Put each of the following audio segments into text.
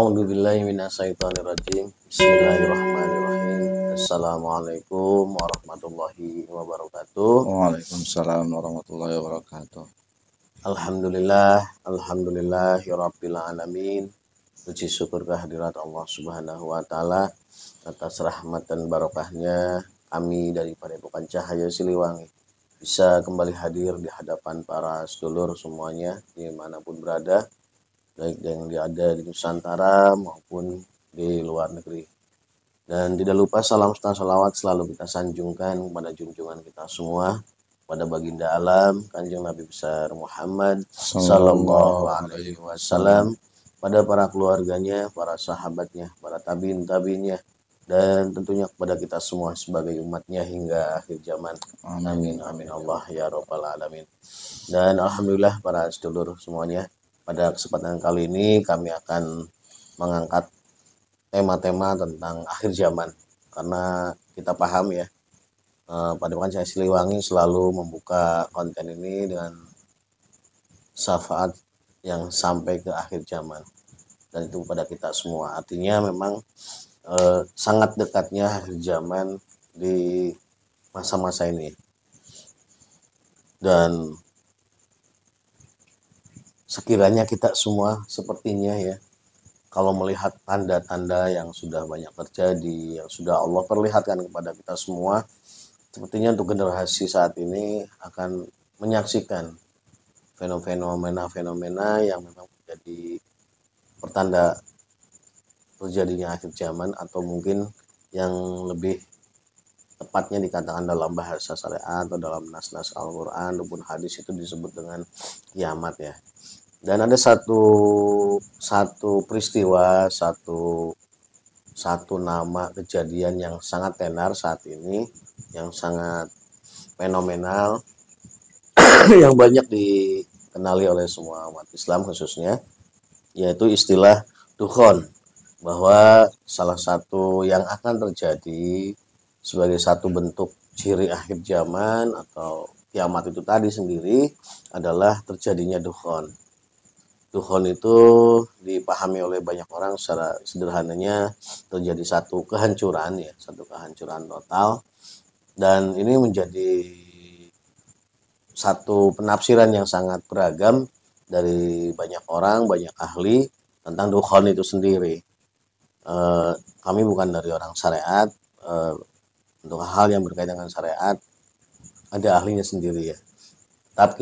A'udzubillahi minasyaitonirrajim. Bismillahirrahmanirrahim. Assalamualaikum warahmatullahi wabarakatuh. Waalaikumsalam warahmatullahi wabarakatuh. Alhamdulillahirabbil alamin. Puji syukur kehadirat Allah Subhanahu wa taala atas rahmat dan barokahnya kami dari Padepokan Cahaya Siliwangi bisa kembali hadir di hadapan para sedulur semuanya dimanapun berada, baik yang ada di Nusantara maupun di luar negeri. Dan tidak lupa salam serta salawat selalu kita sanjungkan kepada junjungan kita semua, pada baginda alam Kanjeng Nabi besar Muhammad sallallahu alaihi wasallam, pada para keluarganya, para sahabatnya, para tabiin-tabiinnya, dan tentunya kepada kita semua sebagai umatnya hingga akhir zaman. Amin amin Allah ya rabbal alamin. Dan alhamdulillah para sedulur semuanya, pada kesempatan kali ini kami akan mengangkat tema-tema tentang akhir zaman, karena kita paham ya, Padepokan Cahaya Siliwangi selalu membuka konten ini dengan syafaat yang sampai ke akhir zaman, dan itu pada kita semua. Artinya memang sangat dekatnya akhir zaman di masa-masa ini, dan sekiranya kita semua sepertinya ya, kalau melihat tanda-tanda yang sudah banyak terjadi, yang sudah Allah perlihatkan kepada kita semua, sepertinya untuk generasi saat ini akan menyaksikan fenomena-fenomena yang memang menjadi pertanda terjadinya akhir zaman, atau mungkin yang lebih tepatnya dikatakan dalam bahasa syariat atau dalam nas-nas Al-Quran ataupun hadis itu disebut dengan kiamat ya. Dan ada satu peristiwa, satu nama kejadian yang sangat tenar saat ini, yang sangat fenomenal, yang banyak dikenali oleh semua umat Islam khususnya, yaitu istilah dukhon, bahwa salah satu yang akan terjadi sebagai satu bentuk ciri akhir zaman atau kiamat itu tadi sendiri adalah terjadinya dukhon. Dukhon itu dipahami oleh banyak orang secara sederhananya terjadi satu kehancuran ya, satu kehancuran total, dan ini menjadi satu penafsiran yang sangat beragam dari banyak orang, banyak ahli tentang dukhon itu sendiri. Kami bukan dari orang syariat, untuk hal yang berkaitan dengan syariat ada ahlinya sendiri ya. Tetap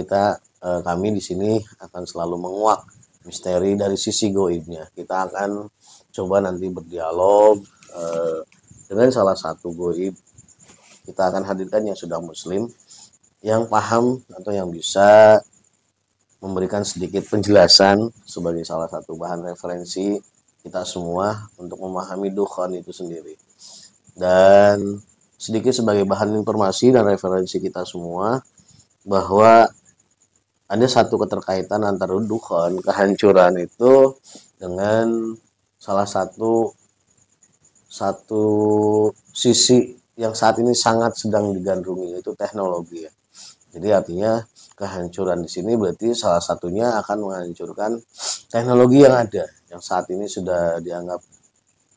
kami di sini akan selalu menguak misteri dari sisi goibnya. Kita akan coba nanti berdialog dengan salah satu goib. Kita akan hadirkan yang sudah muslim, yang paham atau yang bisa memberikan sedikit penjelasan sebagai salah satu bahan referensi kita semua untuk memahami dukhon itu sendiri. Dan sedikit sebagai bahan informasi dan referensi kita semua, bahwa ada satu keterkaitan antara dukhon, kehancuran itu, dengan salah satu sisi yang saat ini sangat sedang digandrungi, yaitu teknologi ya. Jadi artinya kehancuran di sini berarti salah satunya akan menghancurkan teknologi yang ada, yang saat ini sudah dianggap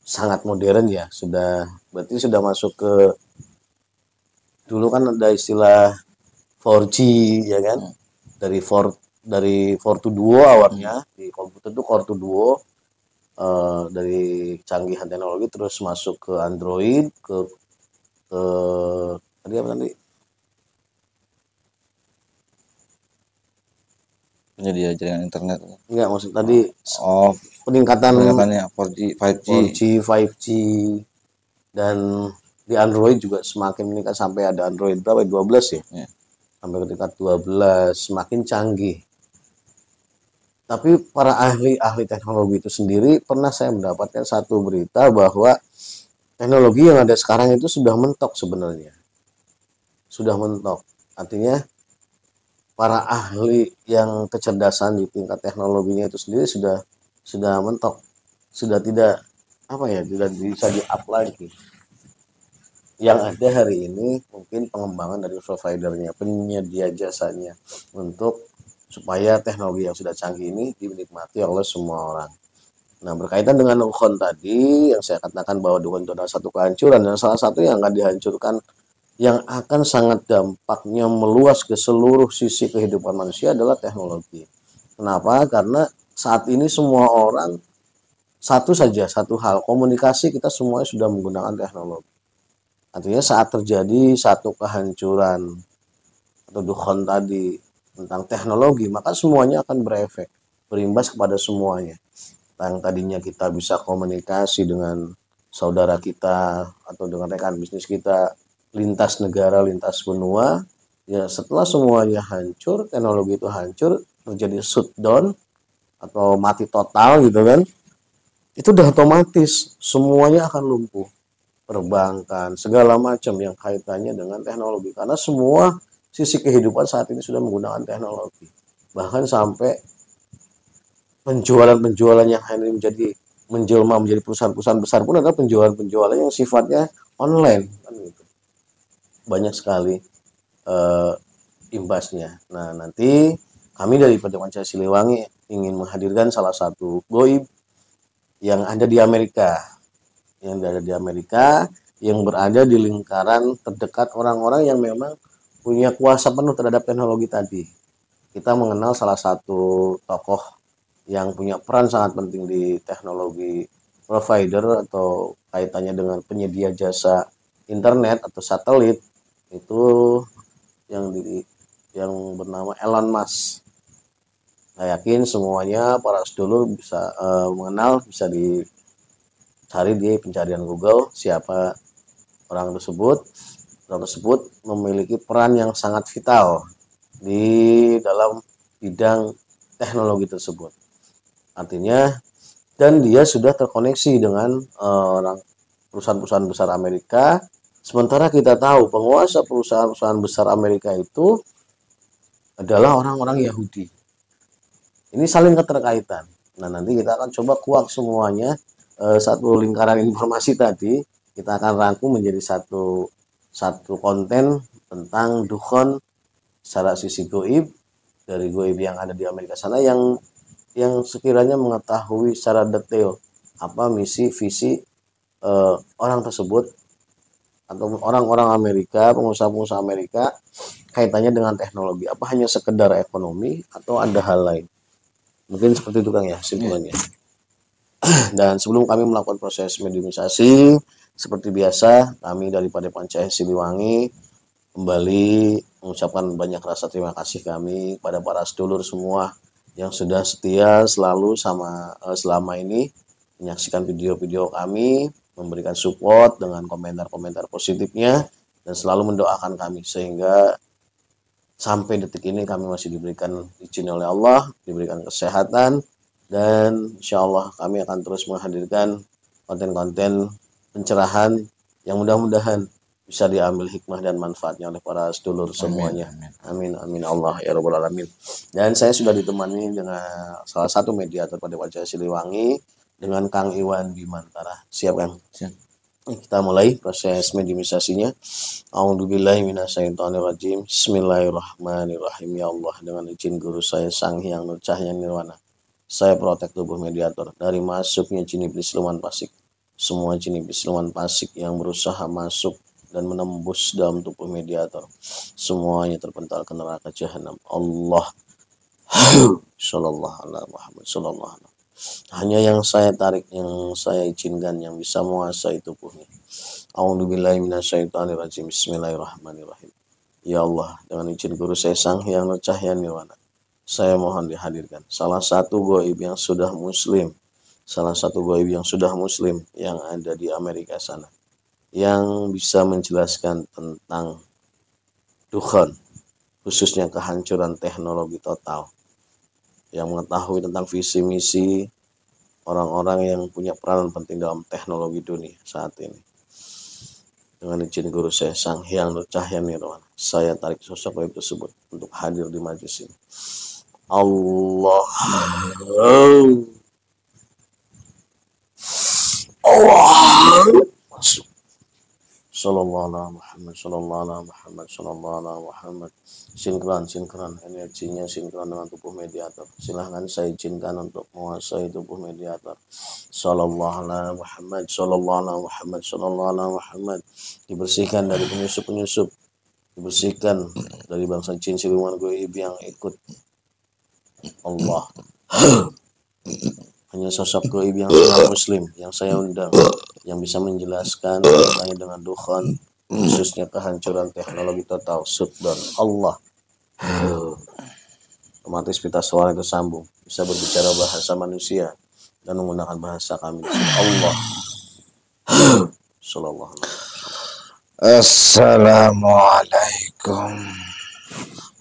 sangat modern ya, berarti sudah masuk ke, dulu kan ada istilah 4G ya kan, dari 4 to Duo awalnya di komputer itu, Core to Duo, dari canggihan teknologi terus masuk ke Android, ke tadi apa tadi? Penyedia jaringan internet. Enggak, maksud tadi peningkatannya 4G, 5G, dan di Android juga semakin meningkat sampai ada Android berapa? 12 ya? Yeah. Sampai ke tingkat 12, semakin canggih. Tapi para ahli teknologi itu sendiri, pernah saya mendapatkan satu berita bahwa teknologi yang ada sekarang itu sudah mentok sebenarnya. Sudah mentok. Artinya para ahli yang kecerdasan di tingkat teknologinya itu sendiri sudah mentok. Sudah tidak tidak bisa di-up lagi. Yang ada hari ini mungkin pengembangan dari providernya, penyedia jasanya, untuk supaya teknologi yang sudah canggih ini dinikmati oleh semua orang. Nah, berkaitan dengan dukhon tadi yang saya katakan bahwa dukhon itu adalah satu kehancuran, dan salah satu yang akan dihancurkan, yang akan sangat dampaknya meluas ke seluruh sisi kehidupan manusia adalah teknologi. Kenapa? Karena saat ini semua orang satu hal, komunikasi kita semuanya sudah menggunakan teknologi. Artinya saat terjadi satu kehancuran atau dukhon tadi tentang teknologi, maka semuanya akan berefek, berimbas kepada semuanya. Yang tadinya kita bisa komunikasi dengan saudara kita atau dengan rekan bisnis kita lintas negara, lintas benua, ya setelah semuanya hancur, teknologi itu hancur, terjadi shutdown atau mati total gitu kan, itu udah otomatis semuanya akan lumpuh. Perbankan, segala macam yang kaitannya dengan teknologi, karena semua sisi kehidupan saat ini sudah menggunakan teknologi. Bahkan sampai penjualan-penjualan yang hari ini menjelma menjadi perusahaan-perusahaan besar pun adalah penjualan-penjualan yang sifatnya online kan gitu. Banyak sekali imbasnya. Nah, nanti kami dari Padepokan Siliwangi ingin menghadirkan salah satu goib yang ada di Amerika, yang berada di lingkaran terdekat orang-orang yang memang punya kuasa penuh terhadap teknologi tadi. Kita mengenal salah satu tokoh yang punya peran sangat penting di teknologi provider atau kaitannya dengan penyedia jasa internet atau satelit, itu yang bernama Elon Musk. Saya yakin semuanya para sedulur bisa mengenal, bisa dicari di pencarian Google siapa orang tersebut. Orang tersebut memiliki peran yang sangat vital di dalam bidang teknologi tersebut. Artinya, dan dia sudah terkoneksi dengan orang perusahaan-perusahaan besar Amerika. Sementara kita tahu penguasa perusahaan-perusahaan besar Amerika itu adalah orang-orang Yahudi. Ini saling keterkaitan. Nah, nanti kita akan coba kuak semuanya, satu lingkaran informasi tadi kita akan rangkum menjadi satu konten tentang dukhon secara sisi goib, dari goib yang ada di Amerika sana, yang sekiranya mengetahui secara detail apa misi visi orang tersebut atau orang-orang Amerika, pengusaha-pengusaha Amerika, kaitannya dengan teknologi. Apa hanya sekedar ekonomi atau ada hal lain? Mungkin seperti itu Kang ya simpulannya. Dan sebelum kami melakukan proses mediumisasi, seperti biasa kami dari Padepokan Siliwangi kembali mengucapkan banyak rasa terima kasih kami pada para sedulur semua yang sudah setia selalu selama ini menyaksikan video-video kami, memberikan support dengan komentar-komentar positifnya, dan selalu mendoakan kami sehingga sampai detik ini kami masih diberikan izin oleh Allah, diberikan kesehatan, dan insya Allah kami akan terus menghadirkan konten-konten pencerahan yang mudah-mudahan bisa diambil hikmah dan manfaatnya oleh para sedulur semuanya. Amin, amin Allah ya Rabbal Alamin. Dan saya sudah ditemani dengan salah satu mediator pada Padepokan Siliwangi, dengan Kang Iwan Bimantara. Siap Kang? Siap. Kita mulai proses mediumisasinya. A'udzubillahi minasyaitonirrajim. Bismillahirrahmanirrahim. Ya Allah, dengan izin guru saya Sang Hyang Nur Cahya Nirwana, saya protek tubuh mediator dari masuknya jin iblis siluman fasik. Semua jin iblis siluman fasik yang berusaha masuk dan menembus dalam tubuh mediator, semuanya terpental ke neraka jahanam. Allah Sallallahu alaihi Muhammad Sallallahu alaihi. Hanya yang saya tarik, yang saya izinkan, yang bisa menguasai tubuhnya. A'udzubillahi minasyaitonirrajim. Bismillahirrahmanirrahim. Ya Allah, dengan izin guru saya Sang Hyang Nur Cahya Nirwana, saya mohon dihadirkan salah satu goib yang sudah muslim, yang ada di Amerika sana, yang bisa menjelaskan tentang dukhon, khususnya kehancuran teknologi total, yang mengetahui tentang visi misi orang-orang yang punya peran penting dalam teknologi dunia saat ini. Dengan izin guru saya Sang Hyang Nur Cahya Nirwana, saya tarik sosok goib tersebut untuk hadir di majelis ini. Allah masuk. Sallallahu alaihi Muhammad, sallallahu alaihi Muhammad, sallallahu alaihi Muhammad. Sinkron, energinya sinkron dengan tubuh mediator. Silahkan saya izinkan untuk menguasai tubuh mediator. Sallallahu alaihi Muhammad, sallallahu alaihi Muhammad, sallallahu alaihi Muhammad. Dibersihkan dari penyusup-penyusup, dibersihkan dari bangsa jin siluman goib yang ikut Allah. Hanya sosok goib yang sangat muslim yang saya undang, yang bisa menjelaskan tentang dengan dukhan, khususnya kehancuran teknologi total, shutdown Allah. Otomatis pita suara itu sambung, bisa berbicara bahasa manusia dan menggunakan bahasa kami. Allah. Sallallahu alaihi wasallam. Assalamualaikum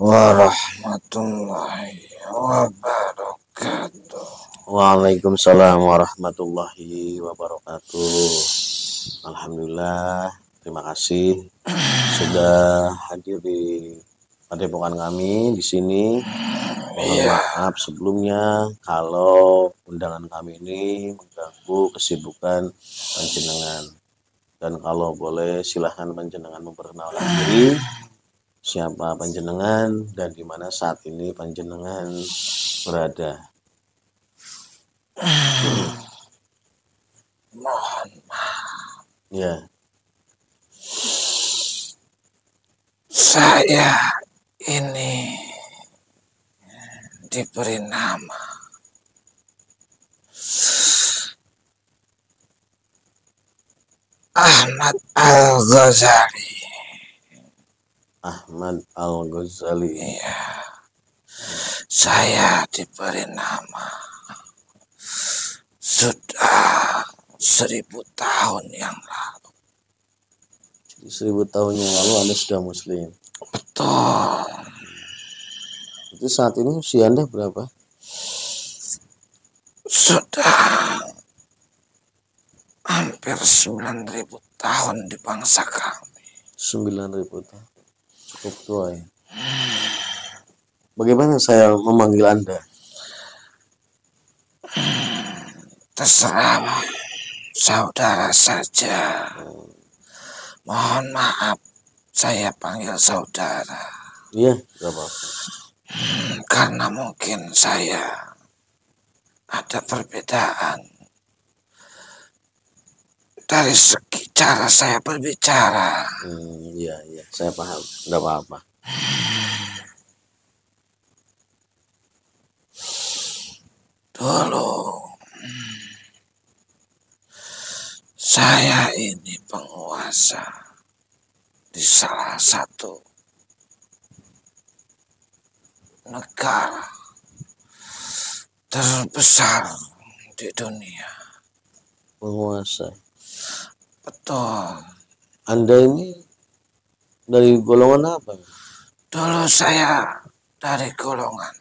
warahmatullahi wabarakatuh. Waalaikumsalam warahmatullahi wabarakatuh. Alhamdulillah, terima kasih sudah hadir di padepokan kami di sini. Mohon maaf sebelumnya kalau undangan kami ini mengganggu kesibukan panjenengan. Dan kalau boleh silahkan panjenengan memperkenalkan diri, siapa panjenengan dan di mana saat ini panjenengan berada. Mohon maaf, Ya, saya ini diberi nama Ahmad Al-Ghazali. Ahmad Al-Ghazali. Iya, saya diberi nama sudah 1000 tahun yang lalu. 1000 tahun yang lalu Anda sudah muslim. Betul. Itu saat ini usia Anda berapa? Sudah hampir 9.000 tahun di bangsa kami. 9.000 tahun. Cukup tua ya. Bagaimana saya memanggil Anda? Terserah saudara saja. Mohon maaf, saya panggil saudara. Iya, gak apa-apa. Karena mungkin saya ada perbedaan dari segi cara saya berbicara. Iya, saya paham. Gak apa-apa. Dulu saya ini penguasa di salah satu negara terbesar di dunia. Penguasa. Betul. Anda ini dari golongan apa? Dulu saya dari golongan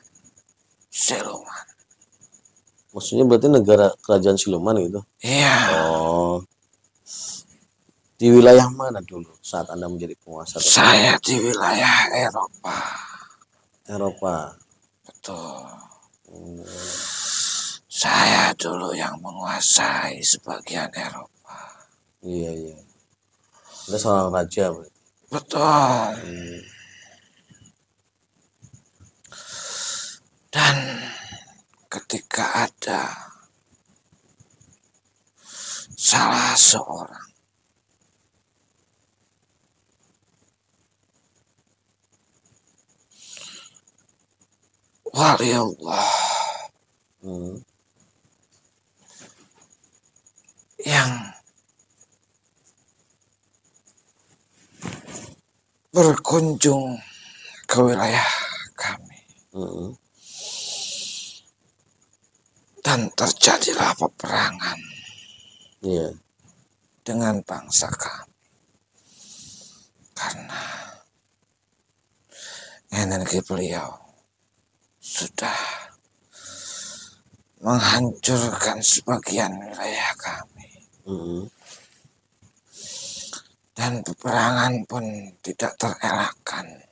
siluman. Maksudnya berarti negara kerajaan siluman gitu? Iya. Oh. Di wilayah mana dulu saat Anda menjadi penguasa? Saya di wilayah Eropa. Eropa. Betul. Saya dulu yang menguasai sebagian Eropa. Iya. Anda seorang raja. Betul. Dan ketika ada salah seorang wali Allah yang berkunjung ke wilayah kami. Dan terjadilah peperangan dengan bangsa kami. Karena energi beliau sudah menghancurkan sebagian wilayah kami. Dan peperangan pun tidak terelakkan.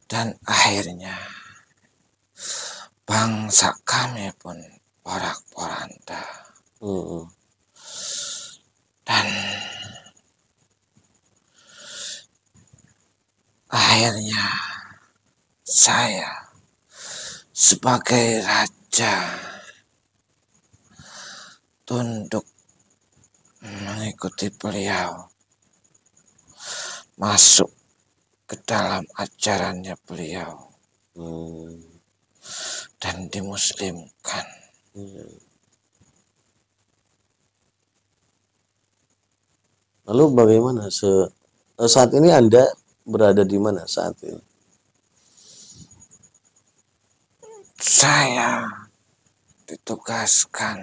Dan akhirnya bangsa kami pun porak-poranda. Dan Akhirnya saya sebagai raja tunduk mengikuti beliau, masuk ke dalam ajarannya beliau dan dimuslimkan. Lalu bagaimana saat ini Anda berada di mana saat ini? Saya ditugaskan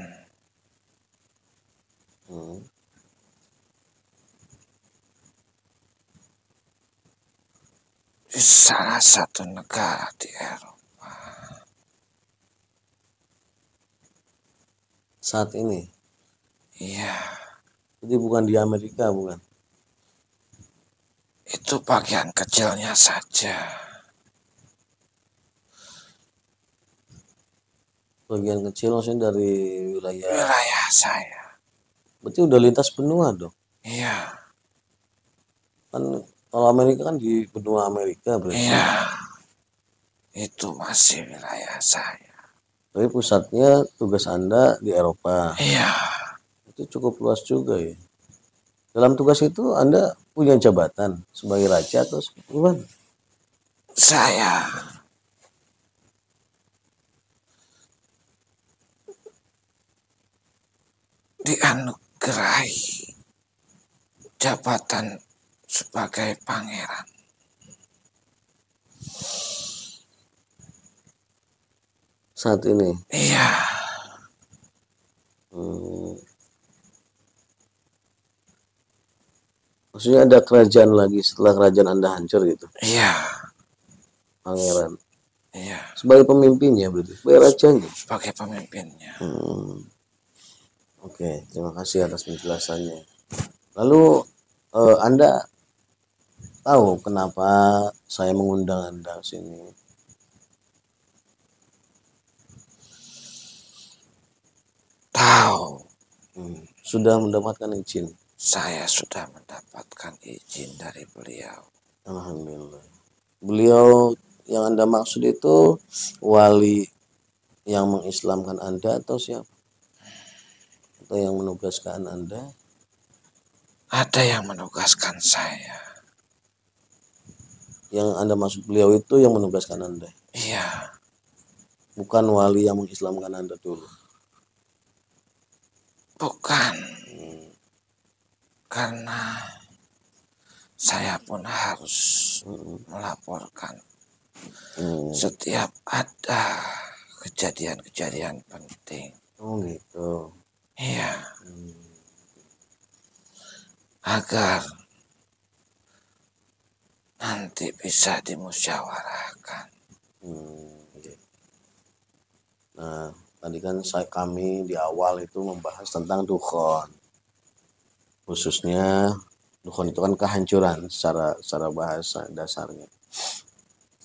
di salah satu negara di Eropa. Saat ini? Iya. Jadi bukan di Amerika, bukan? Itu bagian kecilnya saja. Bagian kecil maksudnya dari wilayah saya. Berarti udah lintas benua dong? Iya. Kan kalau Amerika kan di benua Amerika berarti. Iya. Itu masih wilayah saya. Tapi pusatnya tugas Anda di Eropa. Iya. Itu cukup luas juga ya. Dalam tugas itu Anda punya jabatan sebagai raja atau gimana? Saya dianugerahi jabatan sebagai pangeran. Saat ini? Iya. Maksudnya ada kerajaan lagi setelah kerajaan Anda hancur gitu? Iya. Pangeran? Iya. Sebagai pemimpinnya berarti? Sebagai rajanya? Sebagai pemimpinnya. Oke, terima kasih atas penjelasannya. Lalu Anda tahu kenapa saya mengundang Anda sini? Tahu. Sudah mendapatkan izin? Saya sudah mendapatkan izin dari beliau. Alhamdulillah. Beliau yang Anda maksud itu wali yang mengislamkan Anda atau siapa? Atau yang menugaskan Anda? Ada yang menugaskan saya. Yang Anda maksud beliau itu yang menugaskan Anda? Iya. Bukan wali yang mengislamkan Anda dulu? Bukan. Karena saya pun harus melaporkan setiap ada kejadian-kejadian penting. Oh gitu. Iya. Agar nanti bisa dimusyawarahkan. Nah, tadi kan kami di awal itu membahas tentang dukhon. Khususnya dukhon itu kan kehancuran secara bahasa dasarnya.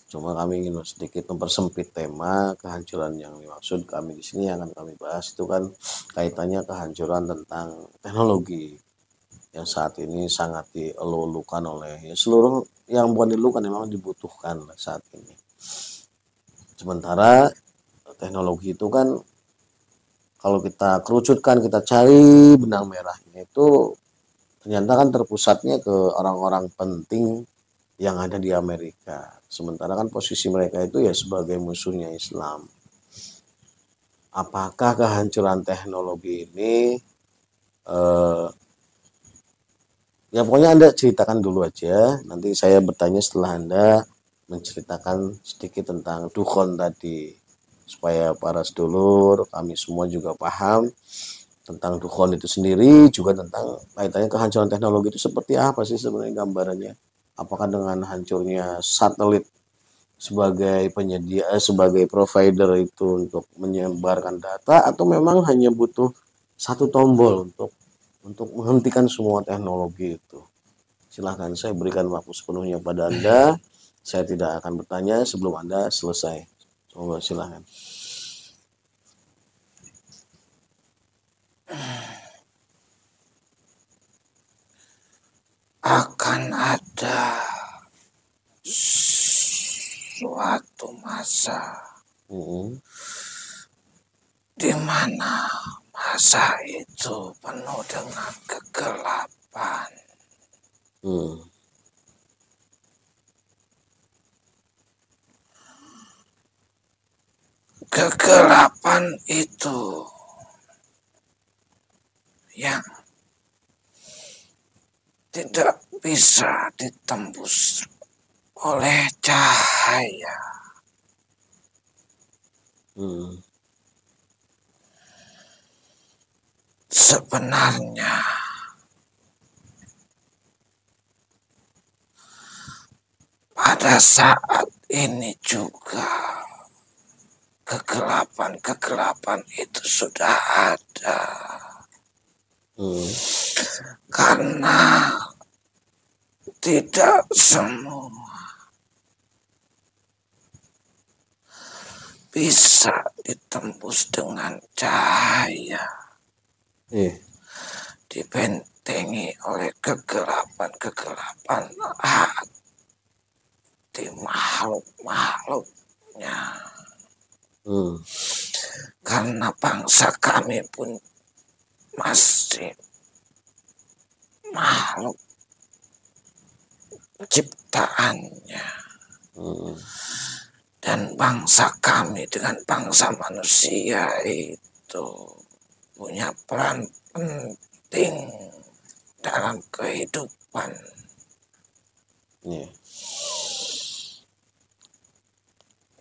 Cuma kami ingin sedikit mempersempit tema kehancuran yang dimaksud kami di sini yang akan kami bahas itu kan kaitannya kehancuran tentang teknologi yang saat ini sangat dielulukan oleh seluruh yang bukan dielulukan memang dibutuhkan saat ini. Sementara teknologi itu kan kalau kita kerucutkan, kita cari benang merahnya itu ternyata kan terpusatnya ke orang-orang penting yang ada di Amerika. Sementara kan posisi mereka itu ya sebagai musuhnya Islam. Apakah kehancuran teknologi ini ya pokoknya Anda ceritakan dulu aja. Nanti saya bertanya setelah Anda menceritakan sedikit tentang dukhon tadi. Supaya para sedulur, kami semua juga paham tentang dukhon itu sendiri, juga tentang kaitannya kehancuran teknologi itu seperti apa sih sebenarnya gambarannya. Apakah dengan hancurnya satelit sebagai penyedia, sebagai provider itu untuk menyebarkan data, atau memang hanya butuh satu tombol untuk menghentikan semua teknologi itu. Silahkan, saya berikan waktu sepenuhnya pada Anda. Saya tidak akan bertanya sebelum Anda selesai. Coba silahkan. Akan ada suatu masa di mana masa itu penuh dengan kegelapan. Kegelapan itu yang tidak bisa ditembus oleh cahaya. Sebenarnya pada saat ini juga kegelapan itu sudah ada. Karena tidak semua bisa ditembus dengan cahaya. Dibentengi oleh kegelapan hati makhluk-makhluknya. Karena bangsa kami pun masih makhluk ciptaannya. Dan bangsa kami dengan bangsa manusia itu punya peran penting dalam kehidupan.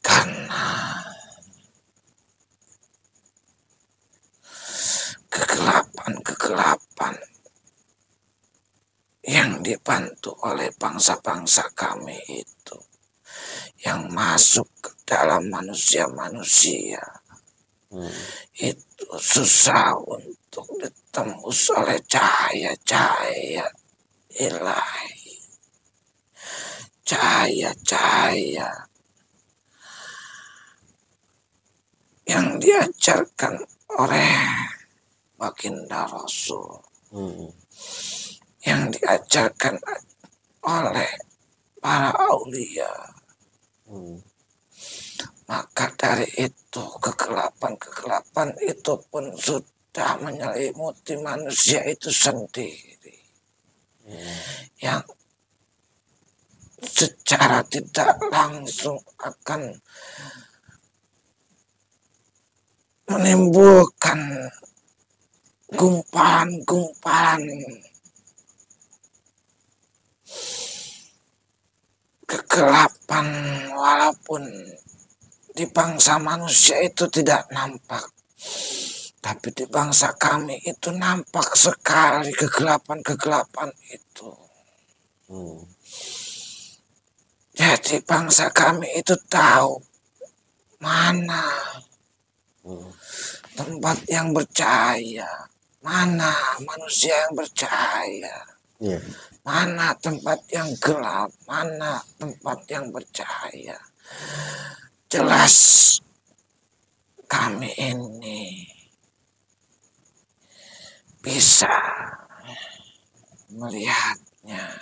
Karena kegelapan yang dibantu oleh bangsa-bangsa kami itu, yang masuk ke dalam manusia-manusia, itu susah untuk ditembus oleh cahaya-cahaya ilahi. Cahaya-cahaya yang diajarkan oleh baginda Rasul, yang diajarkan oleh para aulia. Maka dari itu kegelapan itu pun sudah menyelimuti manusia itu sendiri, yang secara tidak langsung akan menimbulkan gumpalan-gumpalan kegelapan, walaupun di bangsa manusia itu tidak nampak, tapi di bangsa kami itu nampak sekali kegelapan itu. Jadi bangsa kami itu tahu mana tempat yang bercahaya, mana manusia yang bercahaya, mana tempat yang gelap, mana tempat yang bercahaya. Jelas kami ini bisa melihatnya.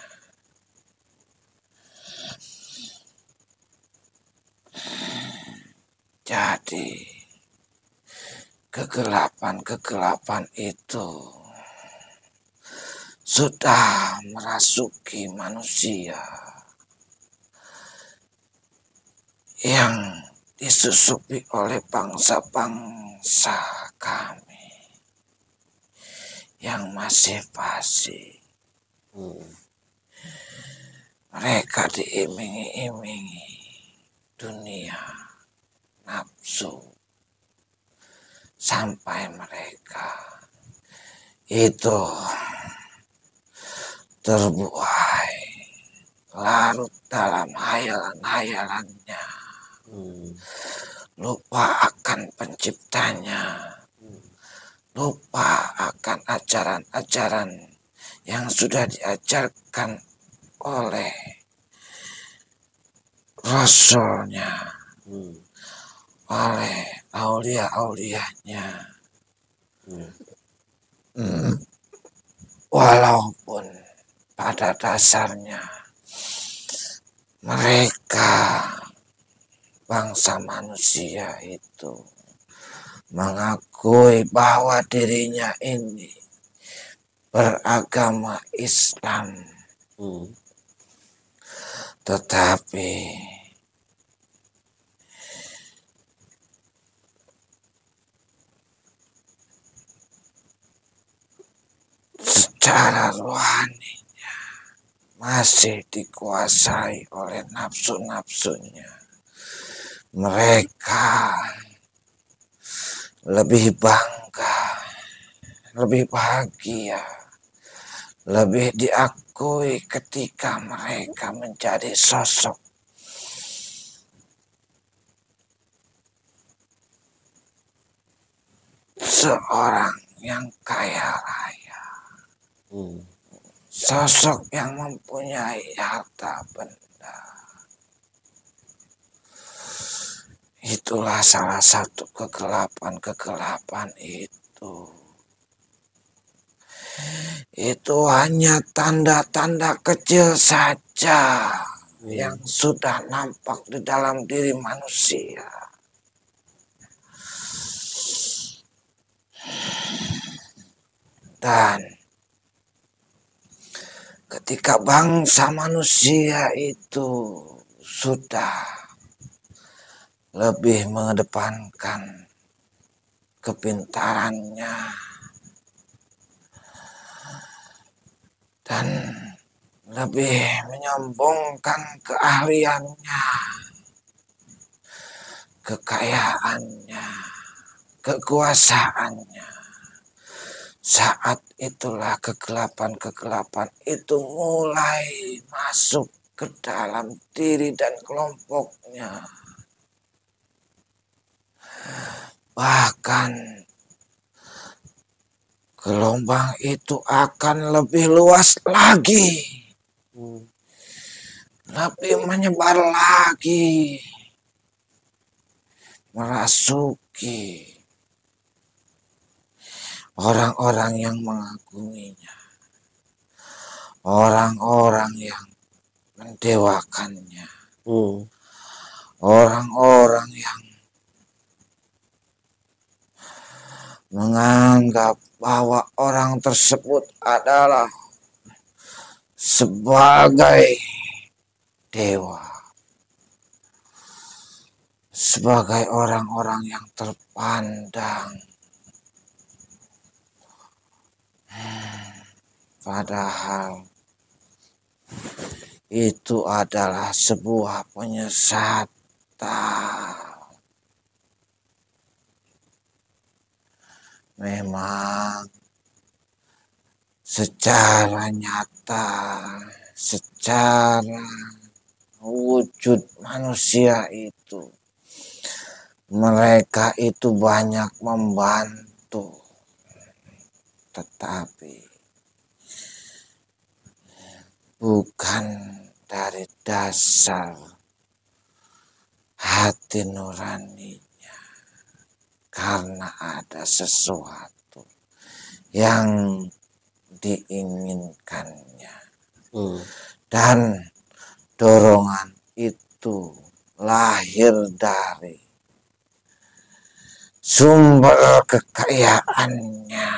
Jadi kegelapan itu sudah merasuki manusia, yang disusupi oleh bangsa-bangsa kami yang masih fasik. Mereka diiming-imingi dunia, nafsu, sampai mereka itu terbuai, larut dalam hayalan-hayalannya, lupa akan penciptanya, lupa akan ajaran-ajaran yang sudah diajarkan oleh Rasulnya, oleh aulia-aulianya. Walaupun pada dasarnya Mereka bangsa manusia itu mengakui bahwa dirinya ini beragama Islam, tetapi secara rohani masih dikuasai oleh nafsu-nafsunya. Mereka lebih bangga, lebih bahagia, lebih diakui ketika mereka menjadi sosok seorang yang kaya raya, sosok yang mempunyai harta benda. Itulah salah satu kegelapan itu. Itu hanya tanda-tanda kecil saja yang sudah nampak di dalam diri manusia. Dan ketika bangsa manusia itu sudah lebih mengedepankan kepintarannya dan lebih menyombongkan keahliannya, kekayaannya, kekuasaannya, saat itulah kegelapan itu mulai masuk ke dalam diri dan kelompoknya. Bahkan gelombang itu akan lebih luas lagi, lebih menyebar lagi, merasuki orang-orang yang mengaguminya, orang-orang yang mendewakannya, orang-orang yang menganggap bahwa orang tersebut adalah sebagai dewa, sebagai orang-orang yang terpandang. Padahal itu adalah sebuah penyesatan. Memang secara nyata, secara wujud manusia itu, mereka itu banyak membantu, tetapi bukan dari dasar hati nuraninya, karena ada sesuatu yang diinginkannya, dan dorongan itu lahir dari sumber kekayaannya.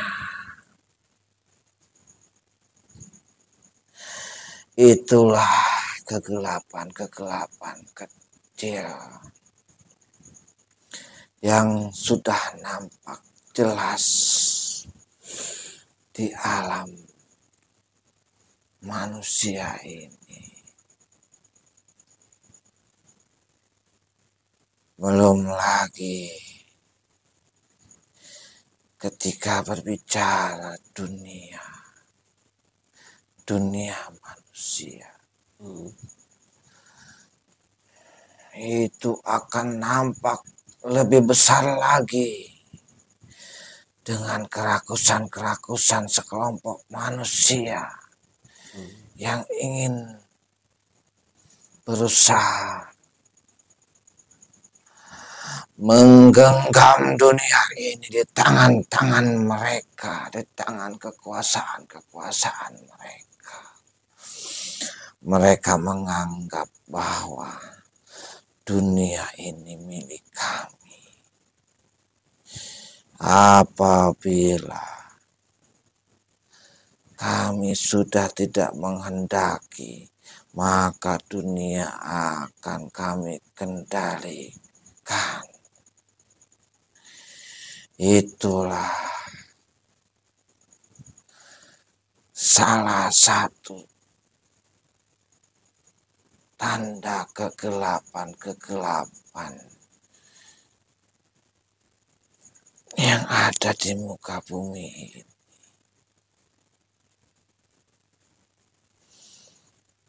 Itulah kegelapan kecil yang sudah nampak jelas di alam manusia ini. Belum lagi ketika berbicara dunia manusia, itu akan nampak lebih besar lagi dengan kerakusan sekelompok manusia yang ingin berusaha menggenggam dunia ini di tangan-tangan mereka, di tangan kekuasaan mereka. Mereka menganggap bahwa dunia ini milik kami. Apabila kami sudah tidak menghendaki, maka dunia akan kami kendalikan. Itulah salah satu tanda kegelapan yang ada di muka bumi ini.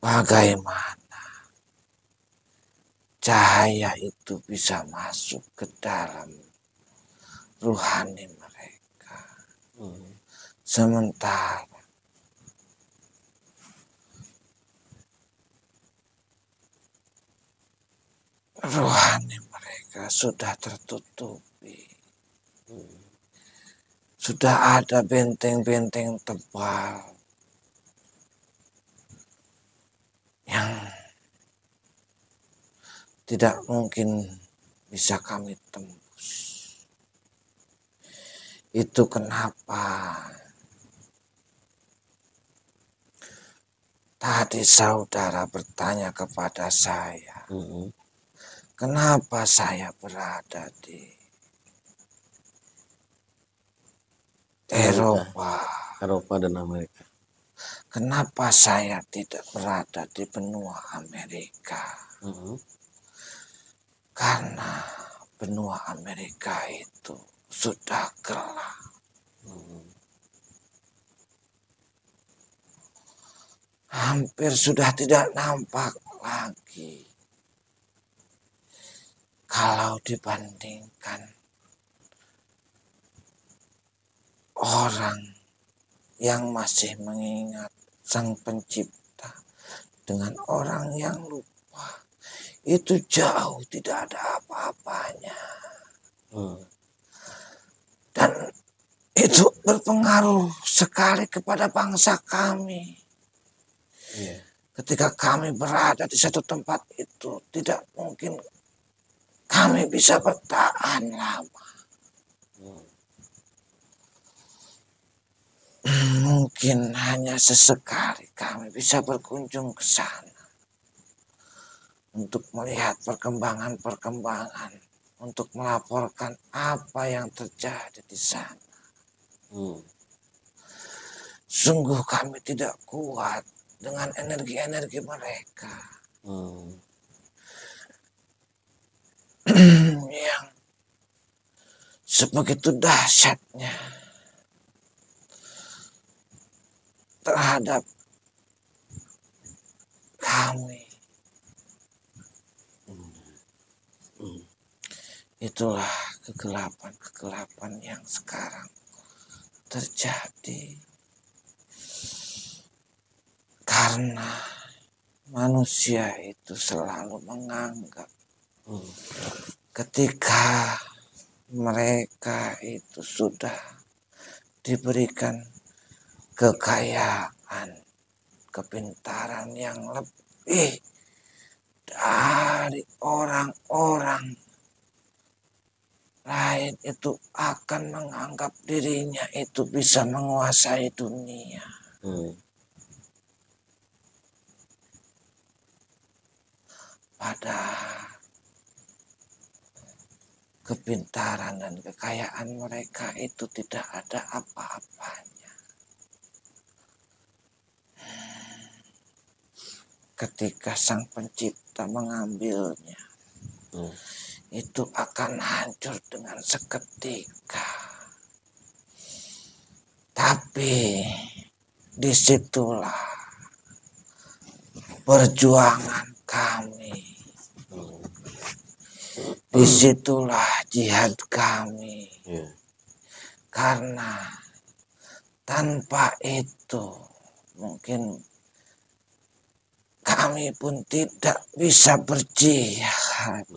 Bagaimana cahaya itu bisa masuk ke dalam ruhani mereka, sementara rohani mereka sudah tertutupi. Sudah ada benteng-benteng tebal yang tidak mungkin bisa kami tembus. Itu kenapa tadi saudara bertanya kepada saya, kenapa saya berada di Eropa dan Amerika. Kenapa saya tidak berada di benua Amerika? Karena benua Amerika itu sudah gelap. Hampir sudah tidak nampak lagi. Kalau dibandingkan orang yang masih mengingat Sang Pencipta dengan orang yang lupa, itu jauh tidak ada apa-apanya. Dan itu berpengaruh sekali kepada bangsa kami. Ketika kami berada di satu tempat itu, tidak mungkin kami bisa bertahan lama. Mungkin hanya sesekali kami bisa berkunjung ke sana untuk melihat perkembangan-perkembangan, untuk melaporkan apa yang terjadi di sana. Sungguh kami tidak kuat dengan energi-energi mereka yang sebegitu dahsyatnya terhadap kami. Itulah kegelapan yang sekarang terjadi karena manusia itu selalu menganggap ketika mereka itu sudah diberikan kekayaan, kepintaran yang lebih dari orang-orang lain, itu akan menganggap dirinya itu bisa menguasai dunia. Padahal kepintaran dan kekayaan mereka itu tidak ada apa-apanya ketika Sang Pencipta mengambilnya. Itu akan hancur dengan seketika. Tapi disitulah perjuangan kami, disitulah jihad kami. Karena tanpa itu mungkin kami pun tidak bisa berjihad.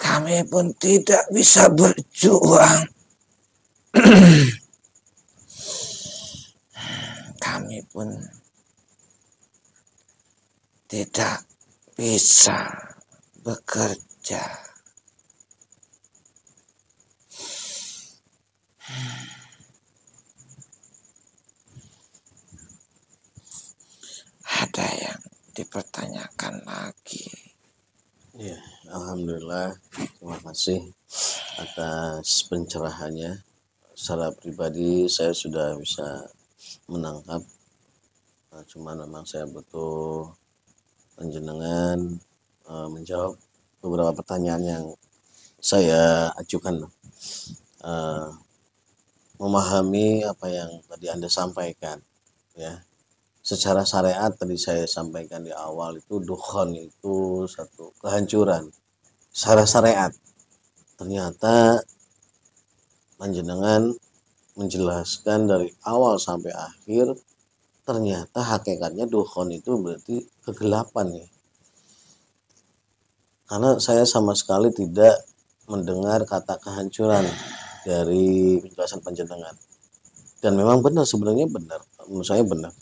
Kami pun tidak bisa berjuang. Kami pun tidak bisa bekerja. Ada yang dipertanyakan lagi? Ya, alhamdulillah. Terima kasih atas pencerahannya. Secara pribadi saya sudah bisa menangkap. Cuma memang saya butuh panjenengan menjawab beberapa pertanyaan yang saya ajukan. Memahami apa yang tadi Anda sampaikan, ya. Secara syariat tadi saya sampaikan di awal itu dukhon itu satu kehancuran. Secara syariat ternyata panjenengan menjelaskan dari awal sampai akhir, ternyata hakikatnya dukhon itu berarti kegelapan ya. Karena saya sama sekali tidak mendengar kata kehancuran dari penjelasan panjenengan. Dan memang benar, sebenarnya benar, menurut saya benar.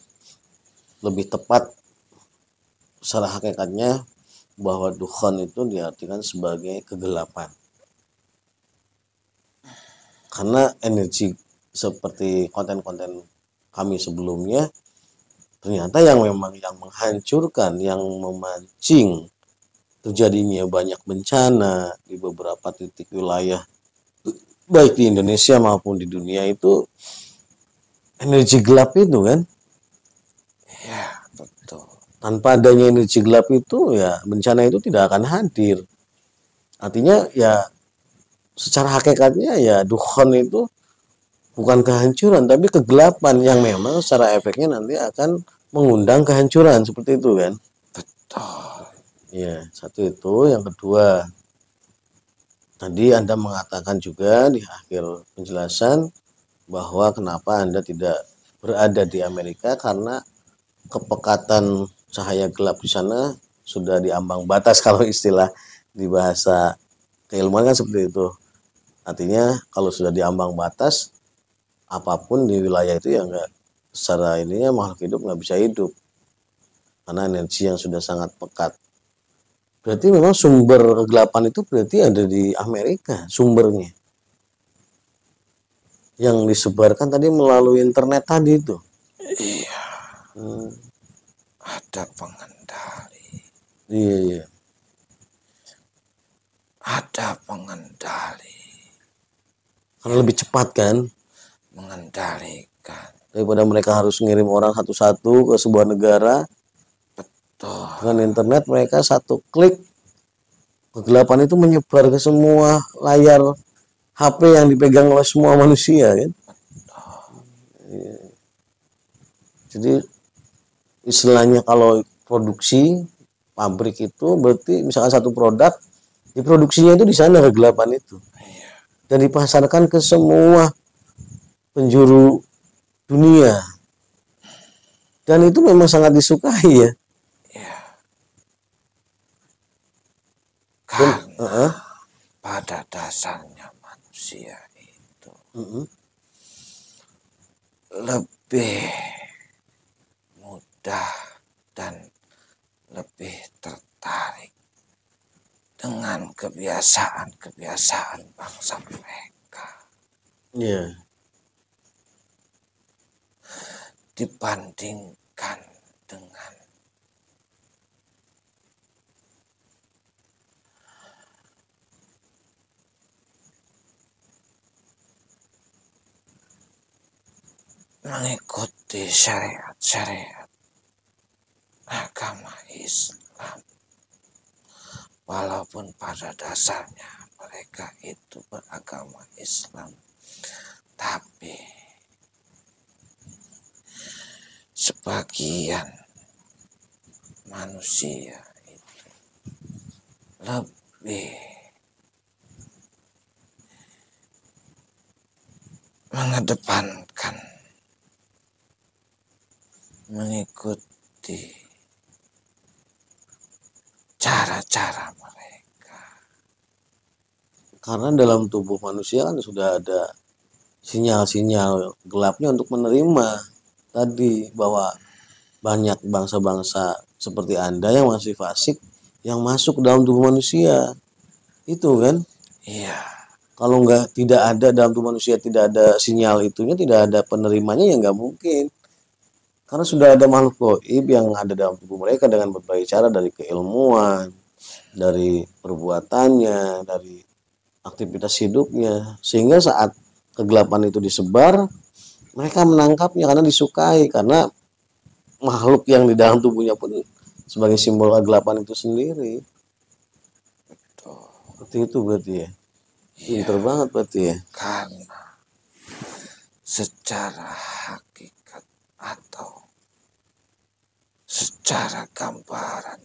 Lebih tepat secara hakikatnya bahwa dukhon itu diartikan sebagai kegelapan. Karena energi seperti konten-konten kami sebelumnya, ternyata yang memang yang menghancurkan, yang memancing terjadinya banyak bencana di beberapa titik wilayah baik di Indonesia maupun di dunia itu energi gelap itu kan. Ya, betul. Tanpa adanya energi gelap itu ya bencana itu tidak akan hadir. Artinya ya secara hakikatnya ya dukhon itu bukan kehancuran tapi kegelapan yang memang secara efeknya nanti akan mengundang kehancuran seperti itu kan. Betul. Ya, satu itu. Yang kedua, tadi Anda mengatakan juga di akhir penjelasan bahwa kenapa Anda tidak berada di Amerika karena kepekatan cahaya gelap di sana sudah diambang batas kalau istilah di bahasa keilmuan kan seperti itu. Artinya kalau sudah diambang batas, apapun di wilayah itu ya enggak, secara ininya makhluk hidup nggak bisa hidup karena energi yang sudah sangat pekat. Berarti memang sumber kegelapan itu berarti ada di Amerika sumbernya. Yang disebarkan tadi melalui internet tadi itu. Iya. Ada pengendali. Iya, iya. Ada pengendali. Karena lebih cepat kan Mengendalikan. daripada mereka harus ngirim orang satu-satu ke sebuah negara. Betul. Dengan internet mereka satu klik kegelapan itu menyebar ke semua layar HP yang dipegang oleh semua manusia kan. Jadi istilahnya kalau produksi pabrik itu berarti misalkan satu produk diproduksinya itu di sana kegelapan itu dan dipasarkan ke semua penjuru dunia dan itu memang sangat disukai ya. Karena pada dasarnya manusia itu lebih mudah dan lebih tertarik dengan kebiasaan-kebiasaan bangsa mereka. Iya. Dibandingkan dengan mengikuti syariat-syariat agama Islam, walaupun pada dasarnya mereka itu beragama Islam, tapi sebagian manusia itu lebih mengedepankan mengikuti cara-cara mereka. Karena dalam tubuh manusia kan sudah ada sinyal-sinyal gelapnya untuk menerima tadi bahwa banyak bangsa-bangsa seperti Anda yang masih fasik yang masuk ke dalam tubuh manusia. Itu kan. Iya. Kalau tidak ada dalam tubuh manusia, tidak ada sinyal itunya, tidak ada penerimanya, ya nggak mungkin. Karena sudah ada makhluk gaib yang ada dalam tubuh mereka dengan berbagai cara, dari keilmuan, dari perbuatannya, dari aktivitas hidupnya. Sehingga saat kegelapan itu disebar, mereka menangkapnya karena disukai. Karena makhluk yang di dalam tubuhnya pun sebagai simbol kegelapan itu sendiri. Seperti itu berarti ya. Pinter banget berarti ya. Karena secara hakikat atau secara gambaran,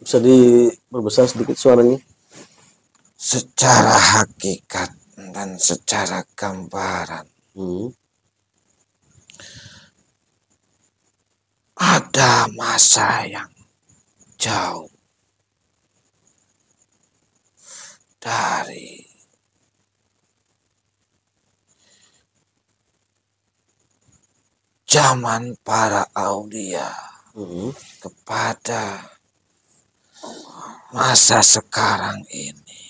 Bisa diperbesar sedikit suaranya? secara hakikat dan secara gambaran, ada masa yang jauh dari zaman para aulia kepada masa sekarang ini,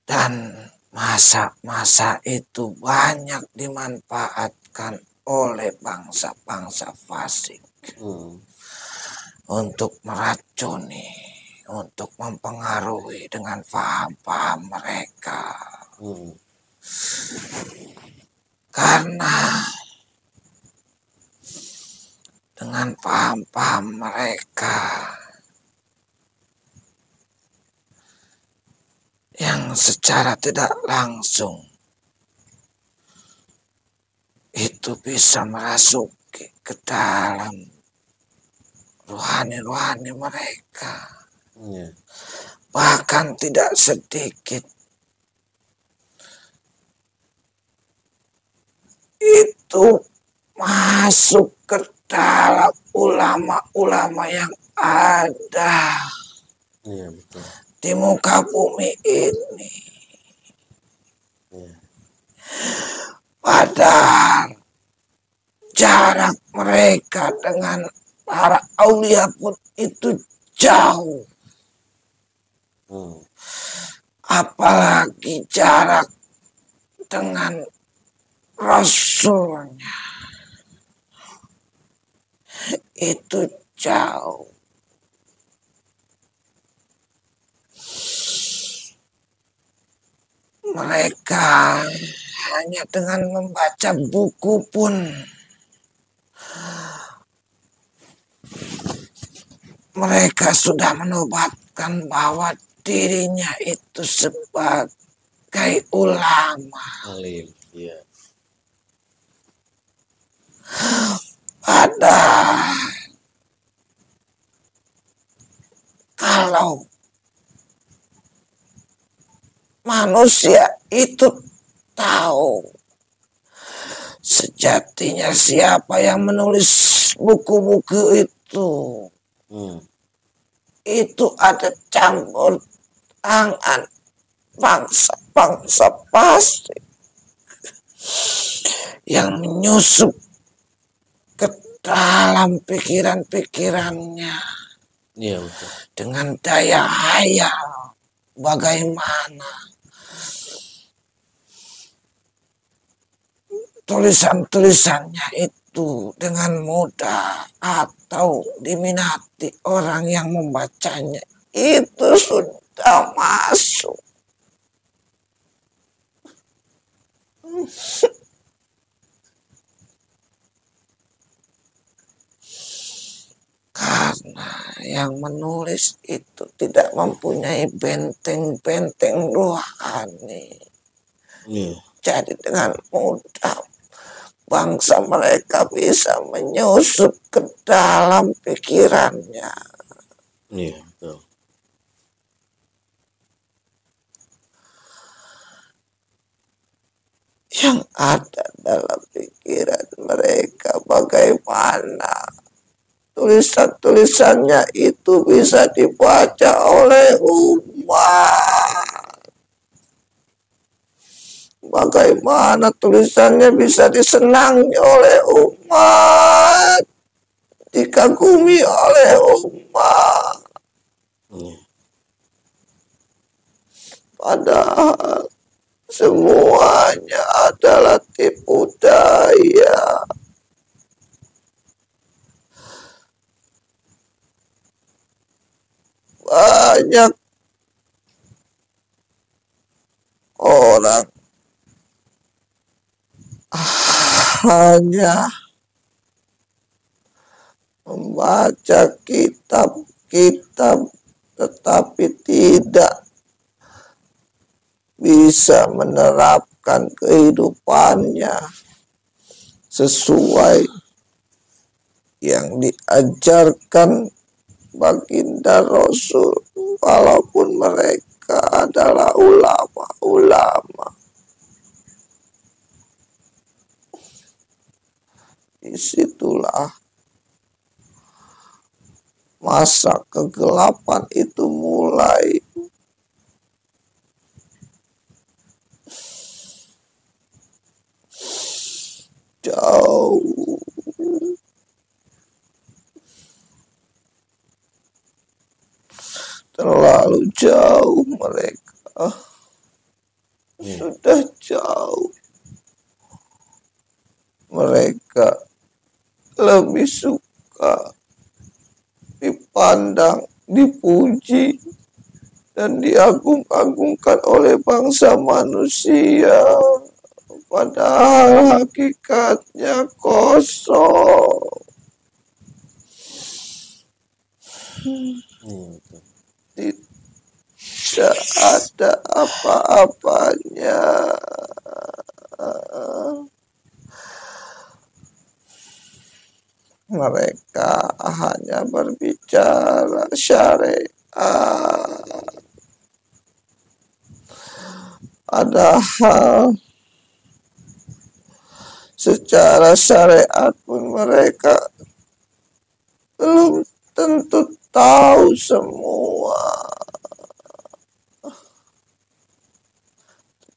dan masa-masa itu banyak dimanfaatkan oleh bangsa-bangsa fasik untuk meracuni, untuk mempengaruhi dengan paham-paham mereka. Karena dengan paham-paham mereka yang secara tidak langsung itu bisa merasuki ke dalam rohani-rohani mereka. Bahkan tidak sedikit itu masuk ke dalam ulama-ulama yang ada di muka bumi ini. Padahal jarak mereka dengan para aulia pun itu jauh. Apalagi jarak dengan Rasulnya itu jauh. Mereka hanya dengan membaca buku pun mereka sudah menobatkan bahwa dirinya itu sebagai ulama. Alim, iya. Padahal kalau manusia itu tahu sejatinya siapa yang menulis buku-buku itu ada campur tangan bangsa-bangsa fasik yang menyusup ke dalam pikiran-pikirannya. Iya, betul. Dengan daya hayal bagaimana tulisan-tulisannya itu dengan mudah atau diminati orang yang membacanya, itu sudah masuk. Karena yang menulis itu tidak mempunyai benteng-benteng rohani. Jadi dengan mudah bangsa mereka bisa menyusup ke dalam pikirannya. Iya, betul. Yang ada dalam pikiran mereka bagaimana tulisan-tulisannya itu bisa dibaca oleh umat. bagaimana tulisannya bisa disenangi oleh umat, dikagumi oleh umat. Padahal semuanya adalah tipu daya. Banyak orang hanya membaca kitab-kitab tetapi tidak bisa menerapkan kehidupannya sesuai yang diajarkan baginda Rasul, walaupun mereka adalah ulama-ulama. Disitulah masa kegelapan itu mulai. Jauh terlalu jauh mereka, sudah jauh. Mereka lebih suka dipandang, dipuji, dan diagung-agungkan oleh bangsa manusia, padahal hakikatnya kosong. Tidak ada apa-apanya. Mereka hanya berbicara syariat, padahal secara syariat pun mereka belum tentu tahu semua.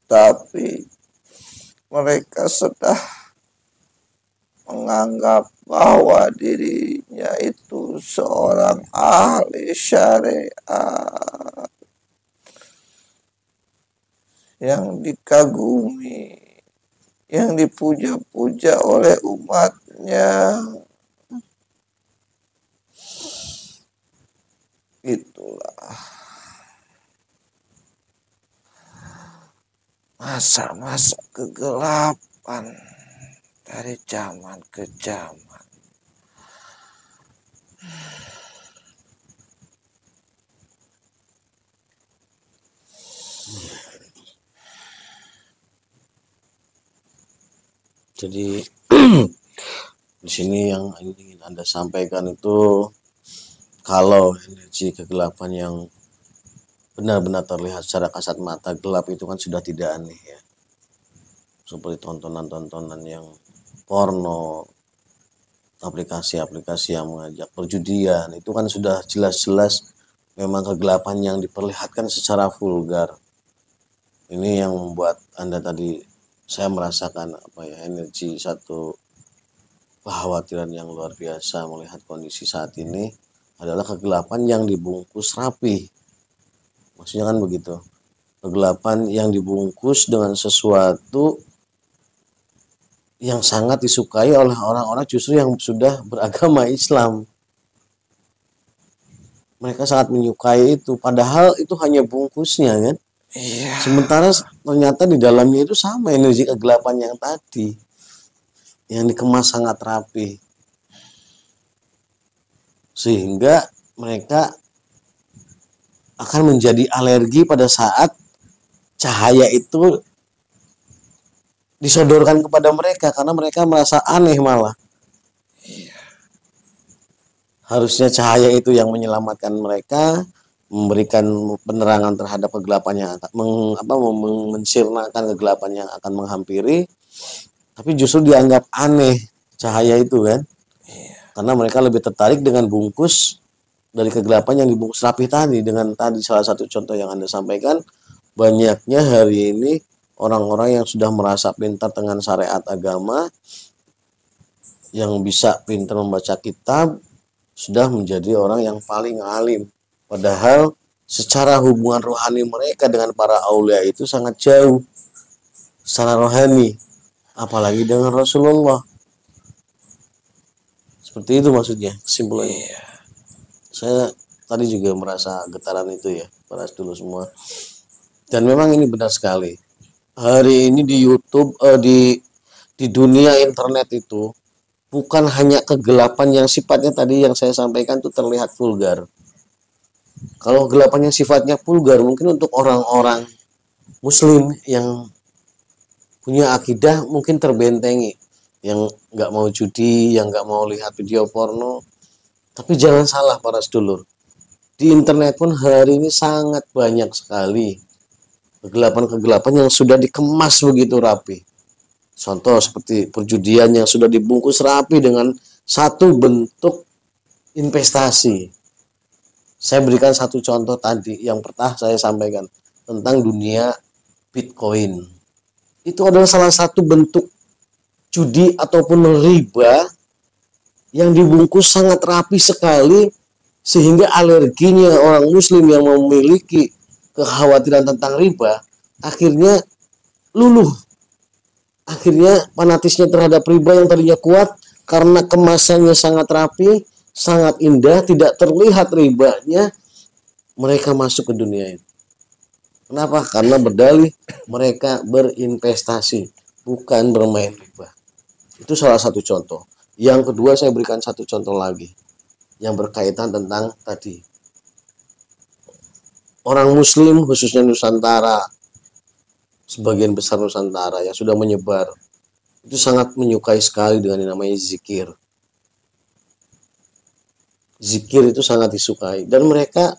Tapi mereka sudah menganggap bahwa dirinya itu seorang ahli syariat yang dikagumi, yang dipuja-puja oleh umatnya. Itulah masa-masa kegelapan dari zaman ke zaman. Jadi di sini yang ingin Anda sampaikan itu, kalau energi kegelapan yang benar-benar terlihat secara kasat mata gelap itu kan sudah tidak aneh ya. Seperti tontonan-tontonan yang porno, aplikasi-aplikasi yang mengajak perjudian, itu kan sudah jelas-jelas memang kegelapan yang diperlihatkan secara vulgar. Ini yang membuat Anda tadi, saya merasakan energi satu kekhawatiran yang luar biasa melihat kondisi saat ini adalah kegelapan yang dibungkus rapi. Maksudnya kan begitu. Kegelapan yang dibungkus dengan sesuatu yang sangat disukai oleh orang-orang justru yang sudah beragama Islam. Mereka sangat menyukai itu, padahal itu hanya bungkusnya kan. Iya. Sementara ternyata di dalamnya itu sama energi kegelapan yang tadi, yang dikemas sangat rapi, sehingga mereka akan menjadi alergi pada saat cahaya itu disodorkan kepada mereka, karena mereka merasa aneh malah. Harusnya cahaya itu yang menyelamatkan mereka, memberikan penerangan terhadap kegelapan yang akan mensirnakan kegelapan yang akan menghampiri, tapi justru dianggap aneh cahaya itu kan, karena mereka lebih tertarik dengan bungkus dari kegelapan yang dibungkus rapi tadi. Dengan tadi salah satu contoh yang Anda sampaikan, banyaknya hari ini orang-orang yang sudah merasa pintar dengan syariat agama, yang bisa pintar membaca kitab, sudah menjadi orang yang paling alim. Padahal secara hubungan rohani mereka dengan para aulia itu sangat jauh secara rohani, apalagi dengan Rasulullah. Seperti itu maksudnya kesimpulannya. Iya. Saya tadi juga merasa getaran itu ya, para dulu semua. Dan memang ini benar sekali. Hari ini di YouTube, di dunia internet itu bukan hanya kegelapan yang sifatnya tadi yang saya sampaikan itu terlihat vulgar. Kalau kegelapan yang sifatnya vulgar mungkin untuk orang-orang Muslim yang punya akidah mungkin terbentengi, yang nggak mau judi, yang nggak mau lihat video porno. Tapi jangan salah para sedulur, di internet pun hari ini sangat banyak sekali kegelapan-kegelapan yang sudah dikemas begitu rapi. Contoh seperti perjudian yang sudah dibungkus rapi dengan satu bentuk investasi. Saya berikan satu contoh tadi yang pernah saya sampaikan tentang dunia Bitcoin. Itu adalah salah satu bentuk judi ataupun riba yang dibungkus sangat rapi sekali sehingga alerginya orang Muslim yang memiliki kekhawatiran tentang riba akhirnya luluh. Akhirnya fanatisnya terhadap riba yang tadinya kuat karena kemasannya sangat rapi, sangat indah, tidak terlihat ribanya, mereka masuk ke dunia itu. Kenapa? Karena berdalih mereka berinvestasi, bukan bermain riba. Itu salah satu contoh. Yang kedua saya berikan satu contoh lagi yang berkaitan tentang tadi. Orang Muslim khususnya Nusantara, sebagian besar Nusantara yang sudah menyebar, itu sangat menyukai sekali dengan yang namanya zikir. Zikir itu sangat disukai dan mereka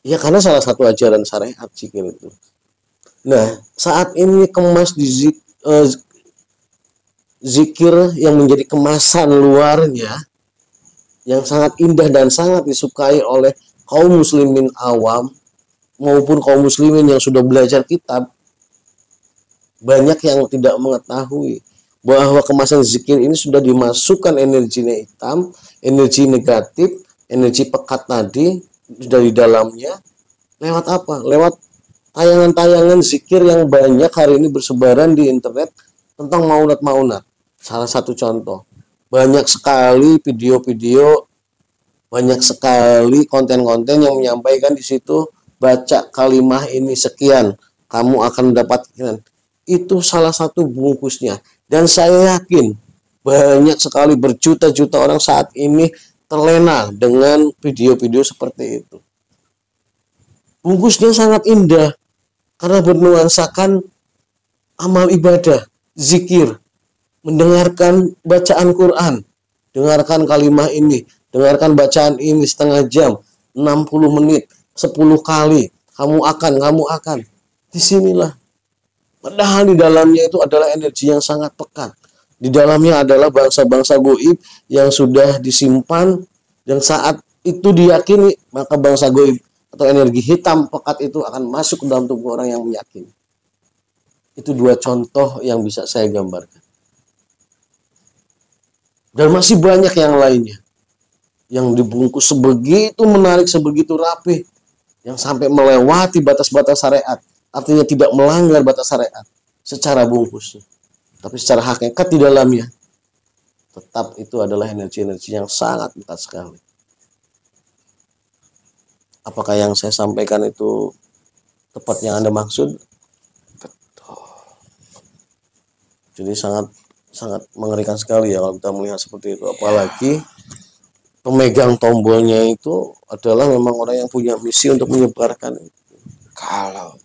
ya karena salah satu ajaran syariat zikir itu. Nah, saat ini kemas di zikir yang menjadi kemasan luarnya yang sangat indah dan sangat disukai oleh kaum muslimin awam maupun kaum muslimin yang sudah belajar kitab. Banyak yang tidak mengetahui bahwa kemasan zikir ini sudah dimasukkan energinya hitam, energi negatif, energi pekat tadi dari dalamnya. Lewat apa? Lewat tayangan-tayangan zikir yang banyak hari ini bersebaran di internet tentang maunat-maunat. Salah satu contoh. Banyak sekali video-video, banyak sekali konten-konten yang menyampaikan di situ, baca kalimah ini sekian, kamu akan mendapatkan. Itu salah satu bungkusnya. Dan saya yakin banyak sekali berjuta-juta orang saat ini terlena dengan video-video seperti itu. Bungkusnya sangat indah karena bernuansakan amal ibadah, zikir, mendengarkan bacaan Quran, dengarkan kalimah ini, dengarkan bacaan ini setengah jam, 60 menit, 10 kali, kamu akan. Disinilah. Padahal di dalamnya itu adalah energi yang sangat pekat. Di dalamnya adalah bangsa-bangsa goib yang sudah disimpan, dan saat itu diyakini, maka bangsa goib atau energi hitam pekat itu akan masuk ke dalam tubuh orang yang meyakini. Itu dua contoh yang bisa saya gambarkan. Dan masih banyak yang lainnya. Yang dibungkus sebegitu menarik, sebegitu rapi. Yang sampai melewati batas-batas syariat. Artinya tidak melanggar batas syariat secara bungkusnya. Tapi secara hakikat di dalamnya tetap itu adalah energi-energi yang sangat pekat sekali. Apakah yang saya sampaikan itu tepat yang Anda maksud? Betul. Jadi sangat mengerikan sekali ya kalau kita melihat seperti itu. Apalagi pemegang tombolnya itu adalah memang orang yang punya misi untuk menyebarkan itu. Kalau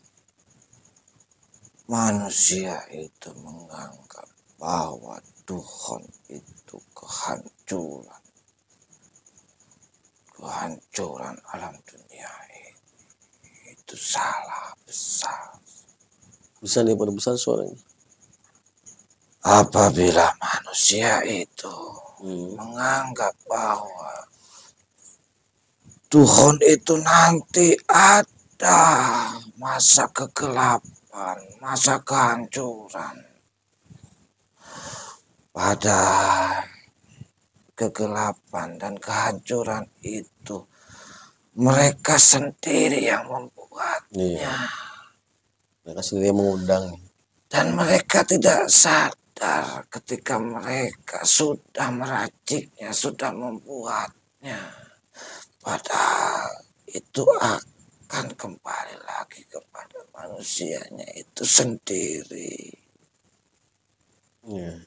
manusia itu menganggap bahwa Tuhan itu kehancuran alam dunia ini, itu salah besar. Bisa diperbesar suaranya. Apabila manusia itu menganggap bahwa Tuhan itu nanti ada masa kegelapan, kegelapan, masa kehancuran. Pada kegelapan dan kehancuran itu mereka sendiri yang membuatnya. Iya. Mereka sendiri mengundang. Dan mereka tidak sadar ketika mereka sudah meraciknya, sudah membuatnya. Padahal itu akan kembali lagi kepada manusianya itu sendiri. Iya.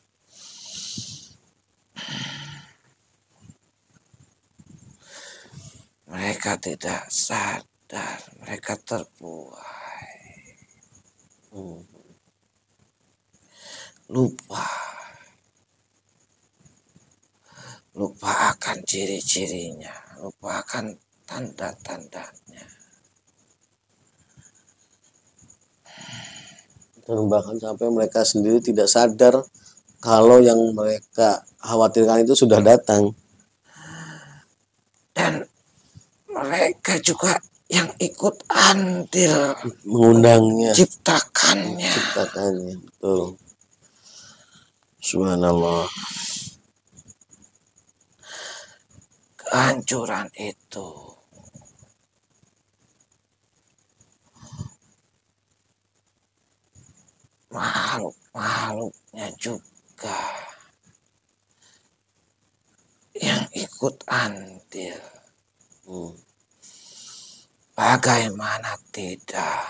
Mereka tidak sadar, mereka terbuai. Lupa akan ciri-cirinya, lupa akan tanda-tandanya. Dan bahkan sampai mereka sendiri tidak sadar kalau yang mereka khawatirkan itu sudah datang. Dan mereka juga yang ikut andil Mengundangnya, ciptakannya. Betul. Subhanallah. Kehancuran itu makhluk-makhluknya juga yang ikut andil. Bagaimana tidak?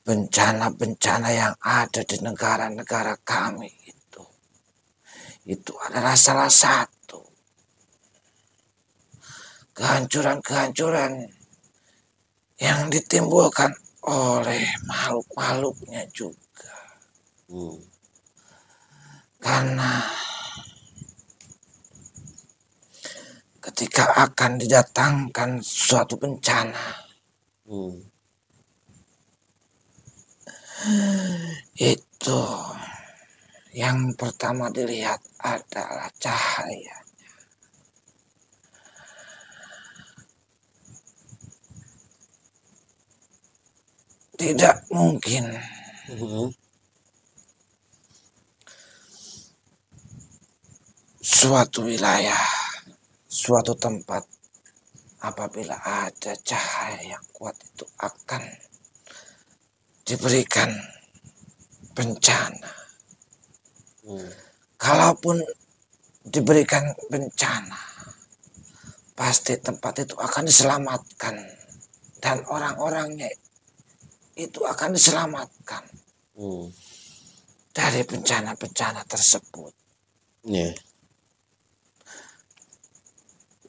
Bencana-bencana yang ada di negara-negara kami itu adalah salah satu kehancuran-kehancuran yang ditimbulkan oleh makhluk-makhluknya juga. Karena ketika akan didatangkan suatu bencana, itu yang pertama dilihat adalah cahaya. Tidak mungkin suatu wilayah, suatu tempat apabila ada cahaya yang kuat itu akan diberikan bencana. Kalaupun diberikan bencana, pasti tempat itu akan diselamatkan dan orang-orangnya itu akan diselamatkan dari bencana-bencana tersebut.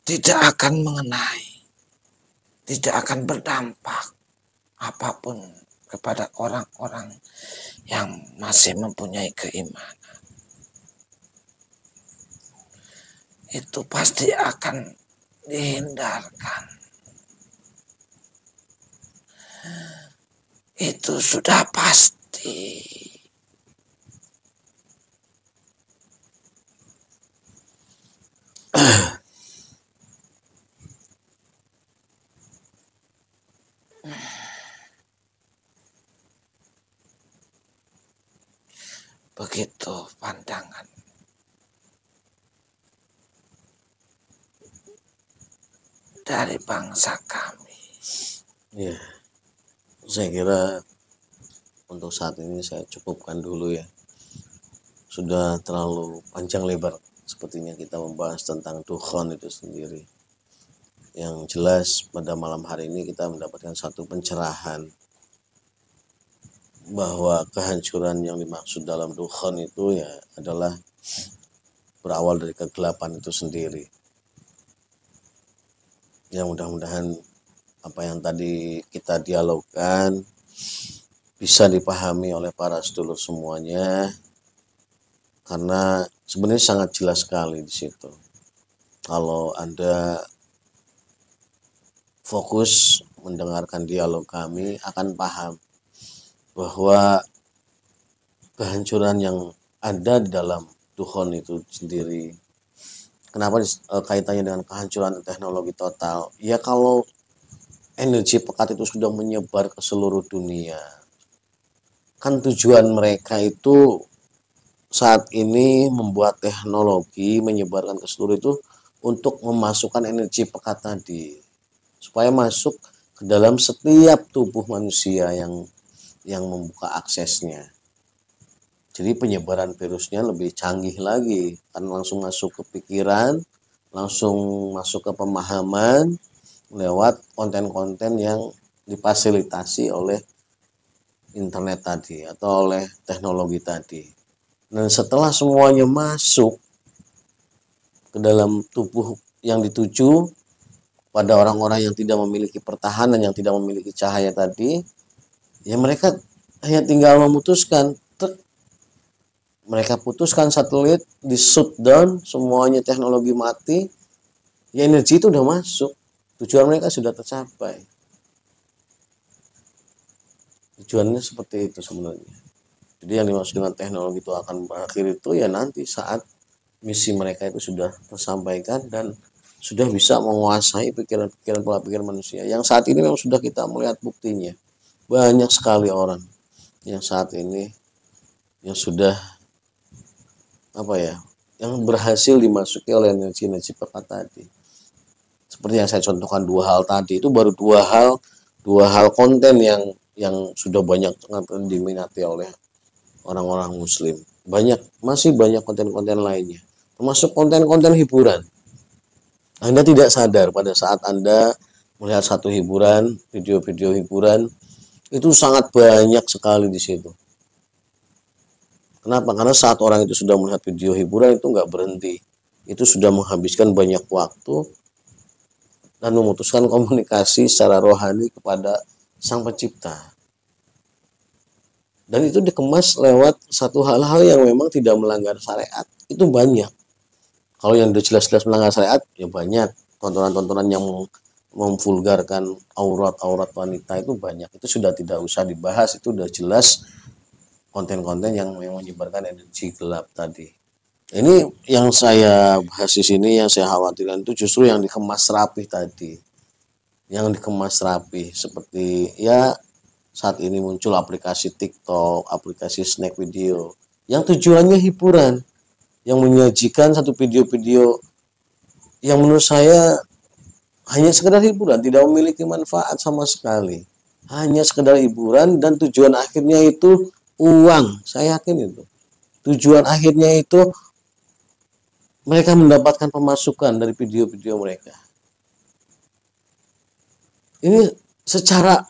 Tidak akan mengenai, tidak akan berdampak apapun kepada orang-orang yang masih mempunyai keimanan. Itu pasti akan dihindarkan. Itu sudah pasti. Begitu pandangan dari bangsa kami. Ya, saya kira untuk saat ini saya cukupkan dulu ya. Sudah terlalu panjang lebar sepertinya kita membahas tentang dukhon itu sendiri. Yang jelas pada malam hari ini kita mendapatkan satu pencerahan bahwa kehancuran yang dimaksud dalam dukhon itu ya adalah berawal dari kegelapan itu sendiri. Ya mudah-mudahan apa yang tadi kita dialogkan bisa dipahami oleh para sedulur semuanya, karena sebenarnya sangat jelas sekali di situ. Kalau Anda fokus mendengarkan dialog kami akan paham bahwa kehancuran yang ada di dalam dukhon itu sendiri. Kenapa kaitannya dengan kehancuran teknologi total? Ya kalau energi pekat itu sudah menyebar ke seluruh dunia. Kan tujuan mereka itu saat ini membuat teknologi menyebarkan ke seluruh itu untuk memasukkan energi pekat tadi supaya masuk ke dalam setiap tubuh manusia yang membuka aksesnya. Jadi penyebaran virusnya lebih canggih lagi, kan langsung masuk ke pikiran, langsung masuk ke pemahaman lewat konten-konten yang difasilitasi oleh internet tadi atau oleh teknologi tadi. Dan setelah semuanya masuk ke dalam tubuh yang dituju pada orang-orang yang tidak memiliki pertahanan, yang tidak memiliki cahaya tadi, ya mereka hanya tinggal memutuskan. Mereka putuskan satelit, di shutdown, semuanya teknologi mati, ya energi itu udah masuk, tujuan mereka sudah tercapai. Tujuannya seperti itu sebenarnya. Jadi yang dimaksud dengan teknologi itu akan berakhir itu ya nanti saat misi mereka itu sudah tersampaikan dan sudah bisa menguasai pikiran-pikiran, pola pikir manusia. Yang saat ini memang sudah kita melihat buktinya. Banyak sekali orang yang saat ini yang sudah yang berhasil dimasuki oleh energi-energi pekat tadi. Seperti yang saya contohkan dua hal tadi, itu baru dua hal konten yang sudah banyak diminati oleh orang-orang muslim. Masih banyak konten-konten lainnya, termasuk konten-konten hiburan. Anda tidak sadar pada saat Anda melihat satu hiburan, video-video hiburan, itu sangat banyak sekali di situ. Kenapa? Karena saat orang itu sudah melihat video hiburan itu nggak berhenti. Itu sudah menghabiskan banyak waktu dan memutuskan komunikasi secara rohani kepada Sang Pencipta. Dan itu dikemas lewat satu hal-hal yang memang tidak melanggar syariat. Itu banyak. Kalau yang udah jelas-jelas melanggar syariat, ya banyak. Tontonan-tontonan yang memvulgarkan aurat-aurat wanita itu banyak. Itu sudah tidak usah dibahas. Itu udah jelas konten-konten yang menyebarkan energi gelap tadi. Ini yang saya bahas di sini, yang saya khawatirkan itu justru yang dikemas rapi tadi. Yang dikemas rapi seperti ya saat ini muncul aplikasi TikTok, aplikasi snack video yang tujuannya hiburan, yang menyajikan satu video-video yang menurut saya hanya sekedar hiburan, tidak memiliki manfaat sama sekali. Hanya sekedar hiburan dan tujuan akhirnya itu uang, saya yakin itu. Tujuan akhirnya itu mereka mendapatkan pemasukan dari video-video mereka. Ini secara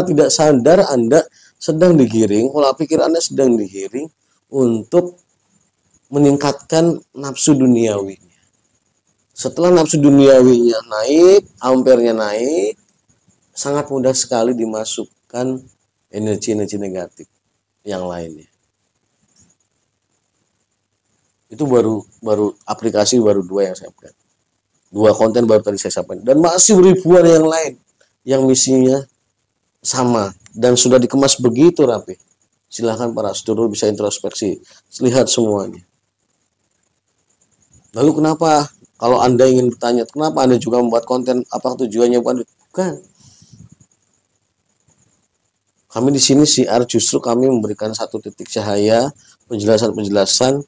tidak sadar Anda sedang digiring, pola pikir Anda sedang digiring untuk meningkatkan nafsu duniawinya. Setelah nafsu duniawinya naik, ampernya naik, sangat mudah sekali dimasukkan energi-energi negatif yang lainnya. Itu baru aplikasi baru dua yang saya buat. Dua konten baru tadi saya sampaikan. Dan masih ribuan yang lain yang misinya sama dan sudah dikemas begitu rapi. Silahkan para saudara bisa introspeksi, lihat semuanya. Lalu kenapa kalau Anda ingin bertanya, kenapa Anda juga membuat konten? Apa tujuannya? Bukan. Kami di sini siar justru kami memberikan satu titik cahaya, penjelasan-penjelasan.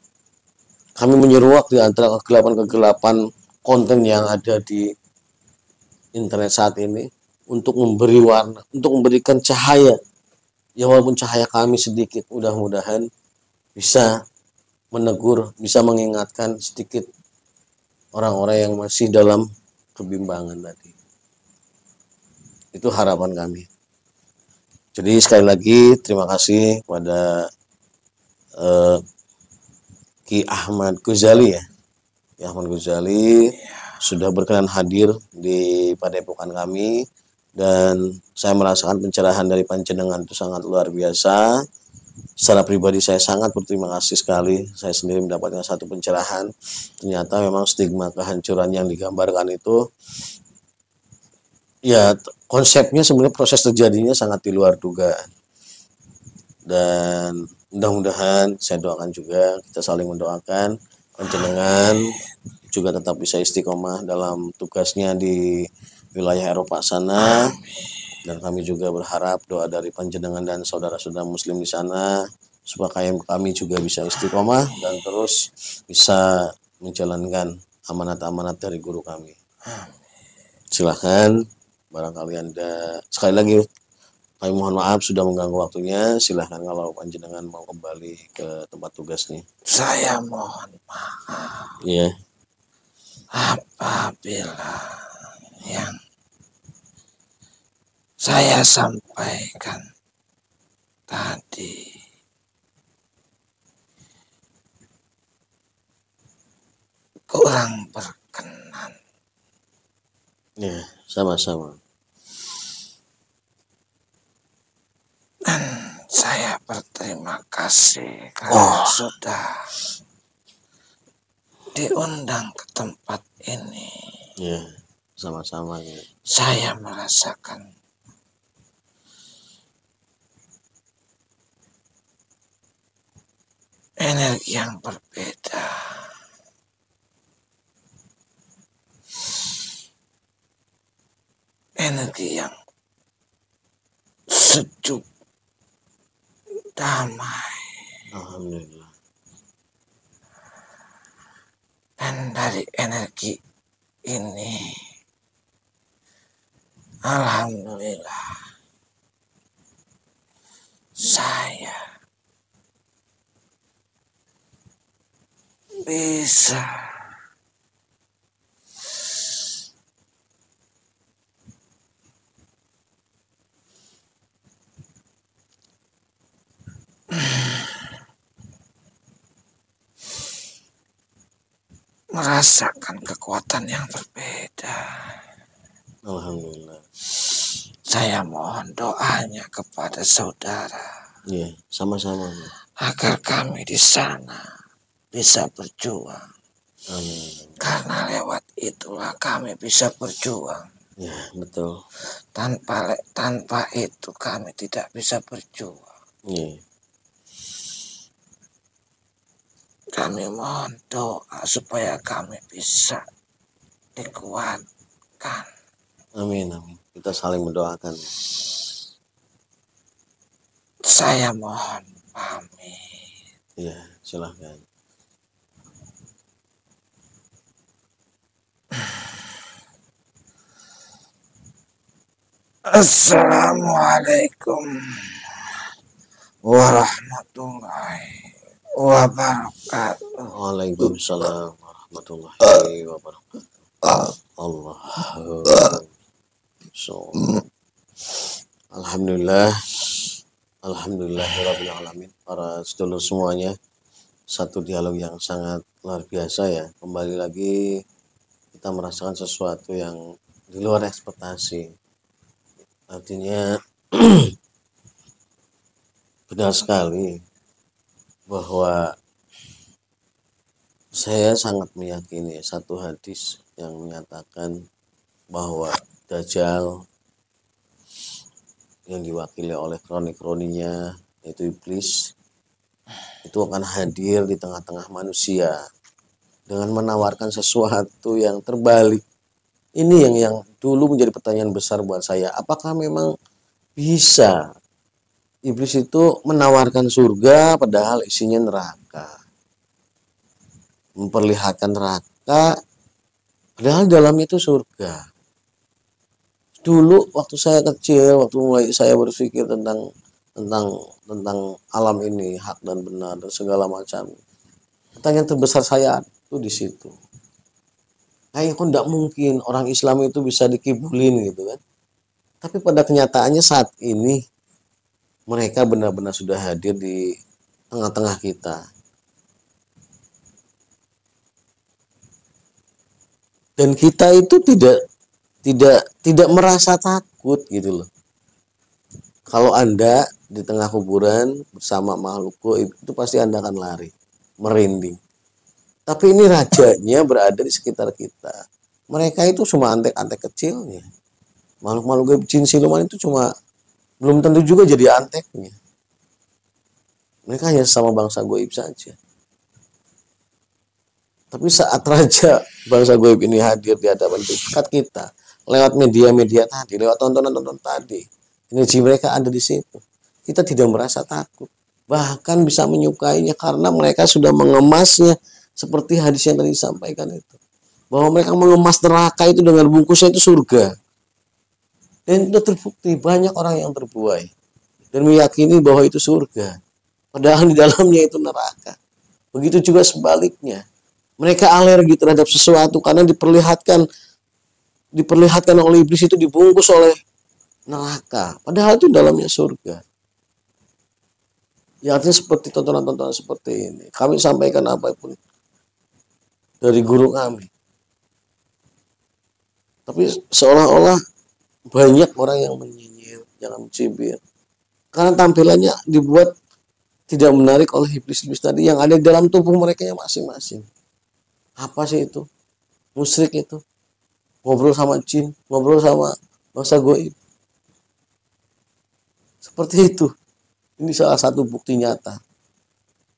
Kami menyeruak di antara kegelapan-kegelapan konten yang ada di internet saat ini untuk memberi warna, untuk memberikan cahaya. Ya walaupun cahaya kami sedikit, mudah-mudahan bisa menegur, bisa mengingatkan sedikit orang-orang yang masih dalam kebimbangan tadi. Itu harapan kami. Jadi sekali lagi terima kasih kepada Ki Ahmad Ghazali ya. Ki Ahmad Ghazali sudah berkenan hadir di padepokan kami dan saya merasakan pencerahan dari panjenengan itu sangat luar biasa. Secara pribadi saya sangat berterima kasih sekali. Saya sendiri mendapatkan satu pencerahan. Ternyata memang stigma kehancuran yang digambarkan itu ya konsepnya sebenarnya proses terjadinya sangat di luar dugaan. Dan mudah-mudahan saya doakan juga, kita saling mendoakan panjenengan juga tetap bisa istiqomah dalam tugasnya di wilayah Eropa sana. Dan kami juga berharap doa dari panjenengan dan saudara-saudara muslim di sana supaya kami juga bisa istiqomah dan terus bisa menjalankan amanat-amanat dari guru kami. Silahkan, barangkali Anda sekali lagi kami mohon maaf sudah mengganggu waktunya. Silahkan kalau panjenengan mau kembali ke tempat tugas nih. Saya mohon maaf Iya. apabila yang saya sampaikan tadi kurang berkenan. Ya, sama-sama. Dan saya berterima kasih karena sudah diundang ke tempat ini. Ya, sama-sama. Ya. Saya merasakan energi yang berbeda. Energi yang sejuk, damai. Alhamdulillah. Dan dari energi ini, alhamdulillah, saya bisa merasakan kekuatan yang berbeda. Alhamdulillah. Saya mohon doanya kepada saudara. Ya, sama-sama. Agar kami di sana bisa berjuang. Amin. Karena lewat itulah kami bisa berjuang. Ya, betul. Tanpa itu kami tidak bisa berjuang. Ya. Kami mohon doa supaya kami bisa dikuatkan. Amin, amin. Kita saling mendoakan. Saya mohon pamit. Ya, silahkan. Assalamualaikum warahmatullahi wabarakatuh. Waalaikumsalam warahmatullahi wabarakatuh. Allah. Alhamdulillah. Alhamdulillahirabbil alamin. Para sedulur semuanya, satu dialog yang sangat luar biasa ya. Kembali lagi kita merasakan sesuatu yang di luar ekspektasi. Artinya benar sekali bahwa saya sangat meyakini satu hadis yang menyatakan bahwa Dajjal yang diwakili oleh kroni-kroninya yaitu iblis itu akan hadir di tengah-tengah manusia dengan menawarkan sesuatu yang terbalik. Ini yang dulu menjadi pertanyaan besar buat saya. Apakah memang bisa iblis itu menawarkan surga padahal isinya neraka? Memperlihatkan neraka padahal dalamnya itu surga. Dulu waktu saya kecil, waktu mulai saya berpikir tentang alam ini, hak dan benar dan segala macam. Pertanyaan terbesar saya itu di situ. Kok tidak mungkin orang Islam itu bisa dikibulin gitu kan. Tapi pada kenyataannya saat ini mereka benar-benar sudah hadir di tengah-tengah kita. Dan kita itu tidak merasa takut gitu loh. Kalau Anda di tengah kuburan bersama makhluk gaib itu pasti Anda akan lari, merinding. Tapi ini rajanya berada di sekitar kita. Mereka itu cuma antek-antek kecilnya. Makhluk-makhluk gaib jin siluman itu cuma belum tentu juga jadi anteknya. Mereka hanya sama bangsa gaib saja. Tapi saat raja bangsa gaib ini hadir di hadapan dekat kita, lewat media-media tadi, lewat tontonan-tontonan tadi. Energi mereka ada di situ. Kita tidak merasa takut. Bahkan bisa menyukainya karena mereka sudah mengemasnya seperti hadis yang tadi disampaikan itu. Bahwa mereka mengemas neraka itu dengan bungkusnya itu surga. Dan itu terbukti banyak orang yang terbuai dan meyakini bahwa itu surga. Padahal di dalamnya itu neraka. Begitu juga sebaliknya. Mereka alergi terhadap sesuatu karena diperlihatkan oleh iblis itu dibungkus oleh neraka. Padahal itu dalamnya surga. Ya artinya seperti tontonan-tontonan seperti ini. Kami sampaikan apapun dari guru kami. Tapi seolah-olah banyak orang yang menyinyir, yang mencibir. Karena tampilannya dibuat tidak menarik oleh iblis-iblis tadi yang ada di dalam tubuh mereka yang masing-masing. Apa sih itu? Musyrik itu. Ngobrol sama jin, ngobrol sama bangsa goib. Seperti itu. Ini salah satu bukti nyata.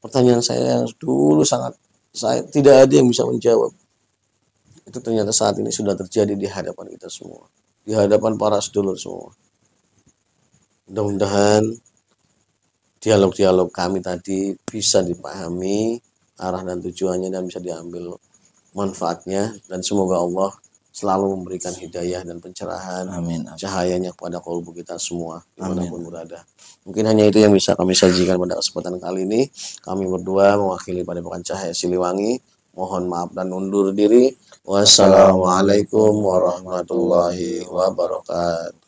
Pertanyaan saya yang dulu saya tidak ada yang bisa menjawab. Itu ternyata saat ini sudah terjadi di hadapan kita semua. Di hadapan para sedulur semua. Mudah-mudahan dialog-dialog kami tadi bisa dipahami arah dan tujuannya dan bisa diambil manfaatnya, dan semoga Allah selalu memberikan hidayah dan pencerahan, Amin. cahayanya kepada kalbu kita semua dimanapun berada. Mungkin hanya itu yang bisa kami sajikan pada kesempatan kali ini. Kami berdua mewakili Padepokan Cahaya Siliwangi mohon maaf dan undur diri. Wassalamualaikum warahmatullahi wabarakatuh.